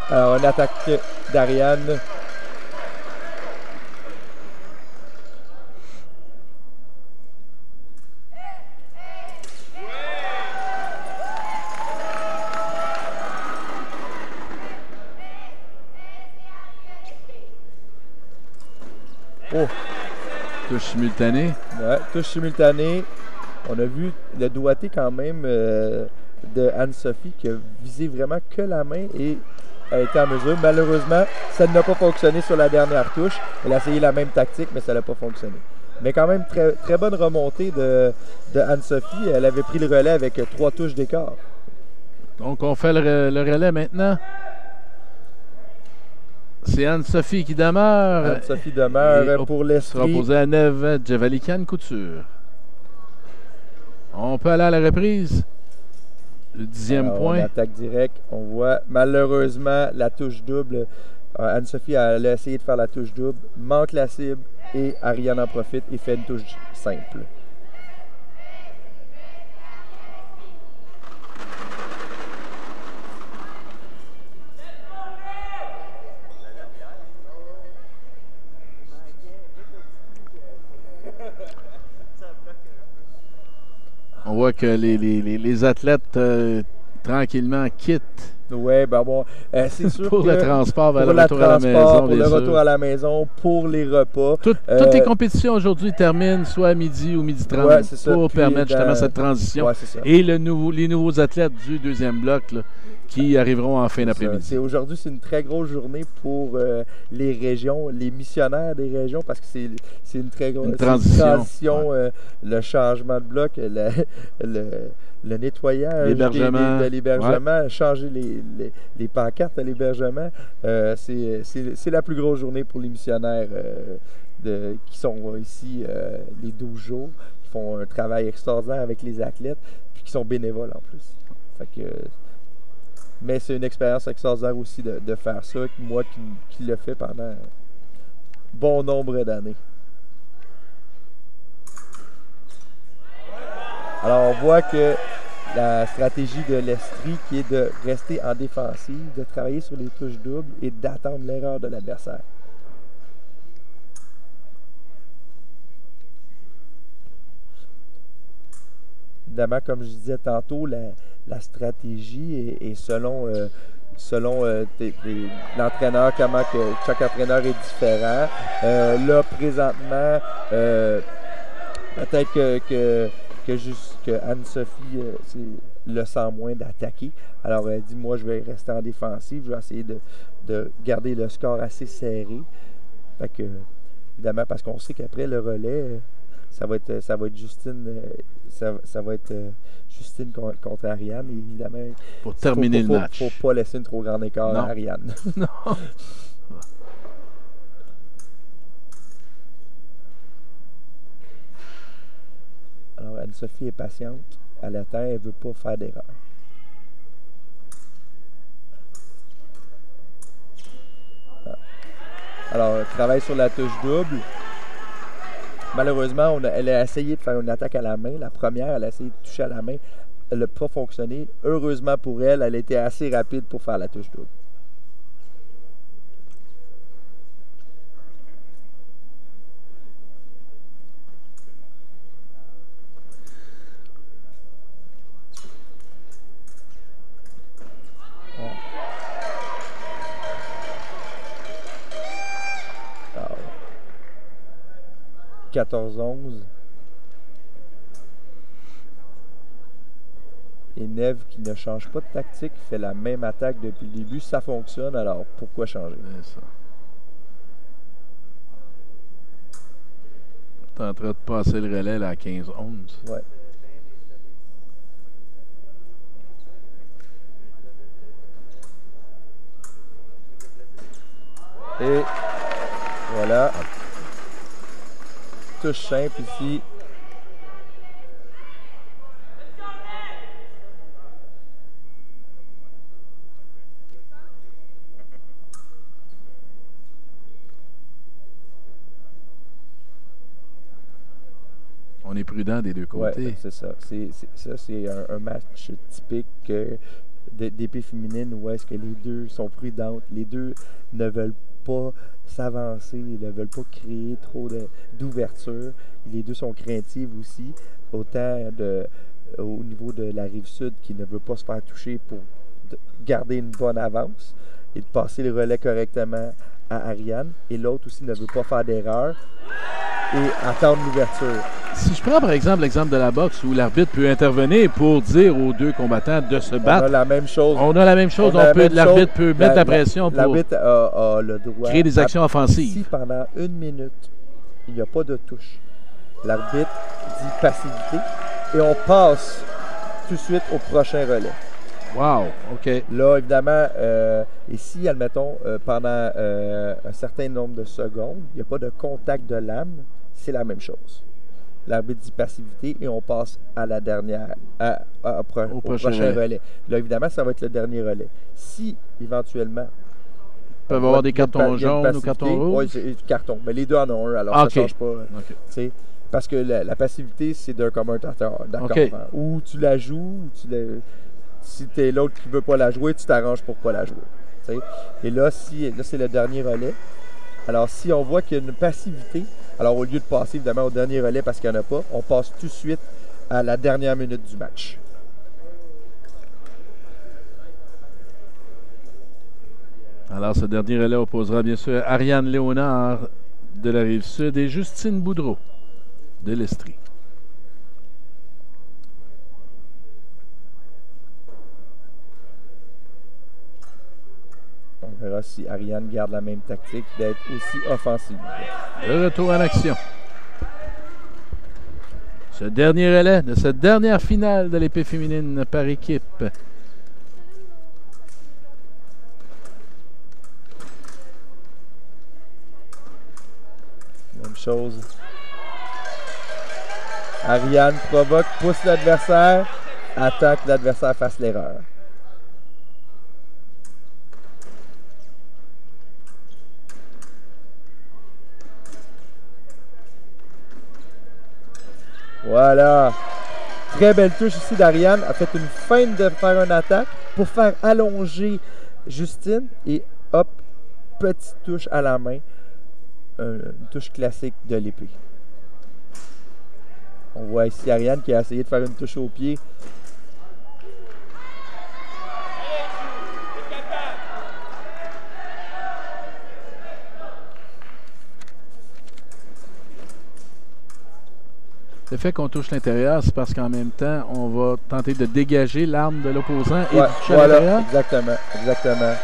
Alors, une attaque d'Ariane. Oh! Touche simultanée. Ouais, touche simultanée. On a vu le doigté quand même de Anne-Sophie qui a visé vraiment que la main et a été en mesure. Malheureusement, ça n'a pas fonctionné sur la dernière touche. Elle a essayé la même tactique, mais ça n'a pas fonctionné. Mais quand même, très, très bonne remontée de Anne-Sophie. Elle avait pris le relais avec 3 touches d'écart. Donc, on fait le relais maintenant. C'est Anne-Sophie qui demeure. Anne-Sophie demeure pour l'Estrie. Sera opposée à Neve Djevalikian Couture. On peut aller à la reprise. Le 10e point. Attaque directe. On voit malheureusement la touche double. Anne-Sophie a essayé de faire la touche double, manque la cible et Ariane en profite et fait une touche simple. On voit que les athlètes tranquillement quittent. Oui, ben bon, c'est sûr pour que le transport vers le retour à la maison. Pour le retour à la maison, pour les repas. Toutes les compétitions aujourd'hui terminent soit à midi ou midi 30 pour permettre justement cette transition. Ouais, et les nouveaux athlètes du deuxième bloc là, qui arriveront en fin d'après-midi. Aujourd'hui, c'est une très grosse journée pour les régions, les missionnaires des régions, parce que c'est une très grosse transition. Ouais. Le changement de bloc, le nettoyage de l'hébergement, changer les pancartes à l'hébergement. C'est la plus grosse journée pour les missionnaires qui sont ici les 12 jours, qui font un travail extraordinaire avec les athlètes, puis qui sont bénévoles en plus. Fait que, mais c'est une expérience extraordinaire aussi de faire ça, moi qui l'ai fait pendant bon nombre d'années. Alors on voit que la stratégie de l'Estrie qui est de rester en défensive, de travailler sur les touches doubles et d'attendre l'erreur de l'adversaire. Évidemment, comme je disais tantôt, la stratégie est selon l'entraîneur, comment que chaque entraîneur est différent. Là, présentement, peut-être que Anne-Sophie le sent moins d'attaquer. Alors, elle dit, moi, je vais rester en défensive. Je vais essayer de garder le score assez serré. Fait que, évidemment, parce qu'on sait qu'après le relais, ça va être Justine. Ça va être Justine contre Ariane. Et évidemment, Pour terminer le match. Il ne faut pas laisser une trop grande écart à Ariane. Non. Alors, Anne-Sophie est patiente. Elle attend, elle ne veut pas faire d'erreur. Alors, elle travaille sur la touche double. Malheureusement, elle a essayé de faire une attaque à la main. La première, elle a essayé de toucher à la main. Elle n'a pas fonctionné. Heureusement pour elle, elle était assez rapide pour faire la touche double. Alors, 14-11. Et Neve qui ne change pas de tactique, fait la même attaque depuis le début. Ça fonctionne, alors pourquoi changer? C'est ça. T'es en train de passer le relais là, à 15-11. Ouais. Et voilà. Touche simple ici. On est prudent des deux côtés. Ouais, c'est ça. C'est un match typique d'épée féminine où est-ce que les deux sont prudentes. Les deux ne veulent pas s'avancer, ils ne veulent pas créer trop d'ouverture. Les deux sont craintives aussi, autant au niveau de la Rive-Sud qui ne veut pas se faire toucher pour garder une bonne avance et de passer le relais correctement à Ariane. Et l'autre aussi ne veut pas faire d'erreur et attendre l'ouverture. Si je prends par exemple l'exemple de la boxe où l'arbitre peut intervenir pour dire aux deux combattants de se battre. On a la même chose. L'arbitre peut mettre la pression pour l'arbitre a le droit créer des actions offensives. Si pendant 1 minute, il n'y a pas de touche, l'arbitre dit passivité et on passe tout de suite au prochain relais. Wow, OK. Là, évidemment, et si, admettons, pendant un certain nombre de secondes, il n'y a pas de contact de lame, c'est la même chose. L'arbitre dit passivité et on passe à la dernière, au prochain relais. Là, évidemment, ça va être le dernier relais. Si, éventuellement, ils peuvent avoir des cartons jaunes ou cartons rouges? Oui, cartons. Mais les deux en ont un, alors ça ne change pas. Okay. Parce que la passivité, c'est d'un commun accord. Okay. Ou tu la joues, si tu es l'autre qui ne veut pas la jouer, tu t'arranges pour ne pas la jouer. T'sais. Et là, c'est le dernier relais. Alors, si on voit qu'il y a une passivité, alors au lieu de passer évidemment au dernier relais parce qu'il n'y en a pas, on passe tout de suite à la dernière minute du match. Alors, ce dernier relais opposera bien sûr Ariane Léonard de la Rive-Sud et Justine Boudreau de l'Estrie. On verra si Ariane garde la même tactique d'être aussi offensive. Le retour en action. Ce dernier relais de cette dernière finale de l'épée féminine par équipe. Même chose. Ariane provoque, pousse l'adversaire, attend que l'adversaire fasse l'erreur. Voilà. Très belle touche ici d'Ariane. Elle a fait une feinte de faire une attaque pour faire allonger Justine. Et hop, petite touche à la main. Une touche classique de l'épée. On voit ici Ariane qui a essayé de faire une touche au pied. Le fait qu'on touche l'intérieur, c'est parce qu'en même temps, on va tenter de dégager l'arme de l'opposant et de toucher à l'intérieur. Exactement.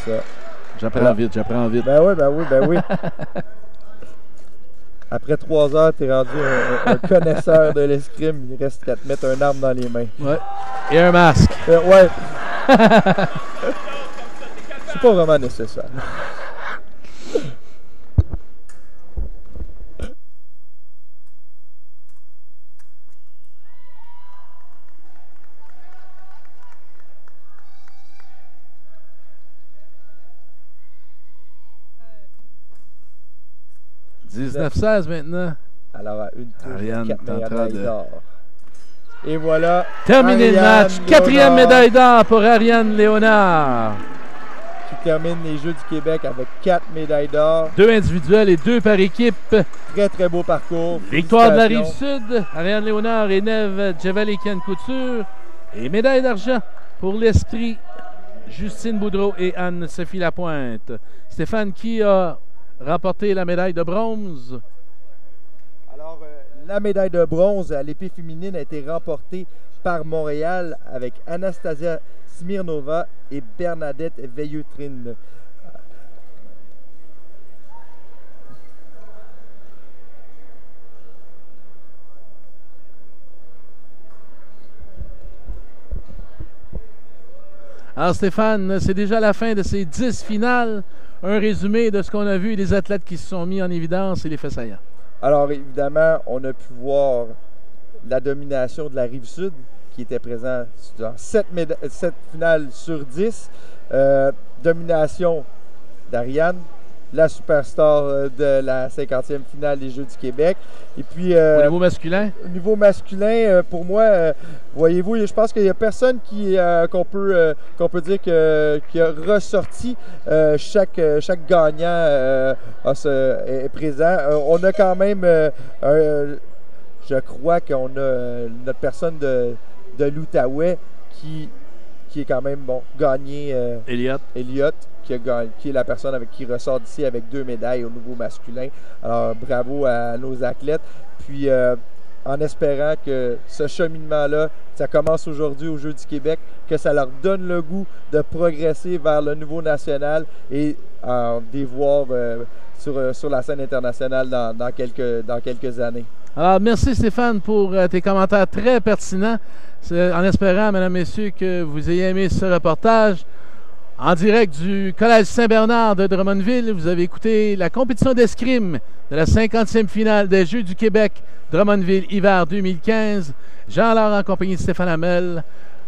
C'est ça. J'apprends vite, j'apprends vite. Ben oui. Après 3 heures, tu es rendu un connaisseur de l'escrime. Il reste qu'à te mettre un arme dans les mains. Ouais. Et un masque. Ouais. C'est pas vraiment nécessaire. « 19-16 maintenant. Alors, à une touche, Ariane 4 est en train médailles d'or. Et voilà. Terminé le match. 4e médaille d'or pour Ariane Léonard. Qui termine les Jeux du Québec avec 4 médailles d'or. 2 individuels et 2 par équipe. Très, très beau parcours. Victoire de la Rive-Sud. Ariane Léonard et Neve Djevalikian-Couture. Et médaille d'argent pour l'Esprit. Justine Boudreau et Anne-Sophie Lapointe. Stéphane, qui a remporté la médaille de bronze? Alors, la médaille de bronze à l'épée féminine a été remportée par Montréal avec Anastasia Smirnova et Bernadette Veilleutrine. Alors Stéphane, c'est déjà la fin de ces 10 finales. Un résumé de ce qu'on a vu des athlètes qui se sont mis en évidence et les faits saillants. Alors évidemment, on a pu voir la domination de la Rive-Sud qui était présent dans 7 finales sur 10. Domination d'Ariane, la superstar de la 50e finale des Jeux du Québec. Et puis, au niveau masculin? Au niveau masculin, pour moi, voyez-vous, je pense qu'il n'y a personne qu'on peut dire qui a ressorti. Chaque gagnant est présent. On a quand même, je crois qu'on a notre personne de l'Outaouais qui est quand même gagné. Elliott. Qui est la personne qui ressort d'ici avec 2 médailles au niveau masculin. Alors, bravo à nos athlètes. Puis, en espérant que ce cheminement-là, ça commence aujourd'hui aux Jeux du Québec, que ça leur donne le goût de progresser vers le niveau national et des voir sur la scène internationale dans quelques années. Alors, merci Stéphane pour tes commentaires très pertinents. En espérant, mesdames, messieurs, que vous ayez aimé ce reportage. En direct du Collège Saint-Bernard de Drummondville, vous avez écouté la compétition d'escrime de la 50e finale des Jeux du Québec Drummondville hiver 2015. Jean-Laurent en compagnie de Stéphane Hamel.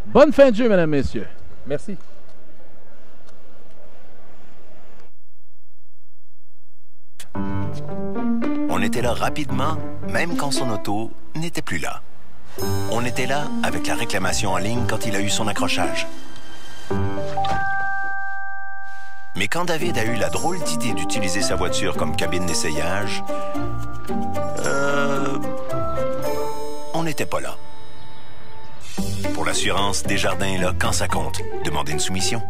Bonne fin de jeu, mesdames, messieurs. Merci. On était là rapidement, même quand son auto n'était plus là. On était là avec la réclamation en ligne quand il a eu son accrochage. Mais quand David a eu la drôle d'idée d'utiliser sa voiture comme cabine d'essayage, on n'était pas là. Pour l'assurance, Desjardins est là quand ça compte. Demandez une soumission.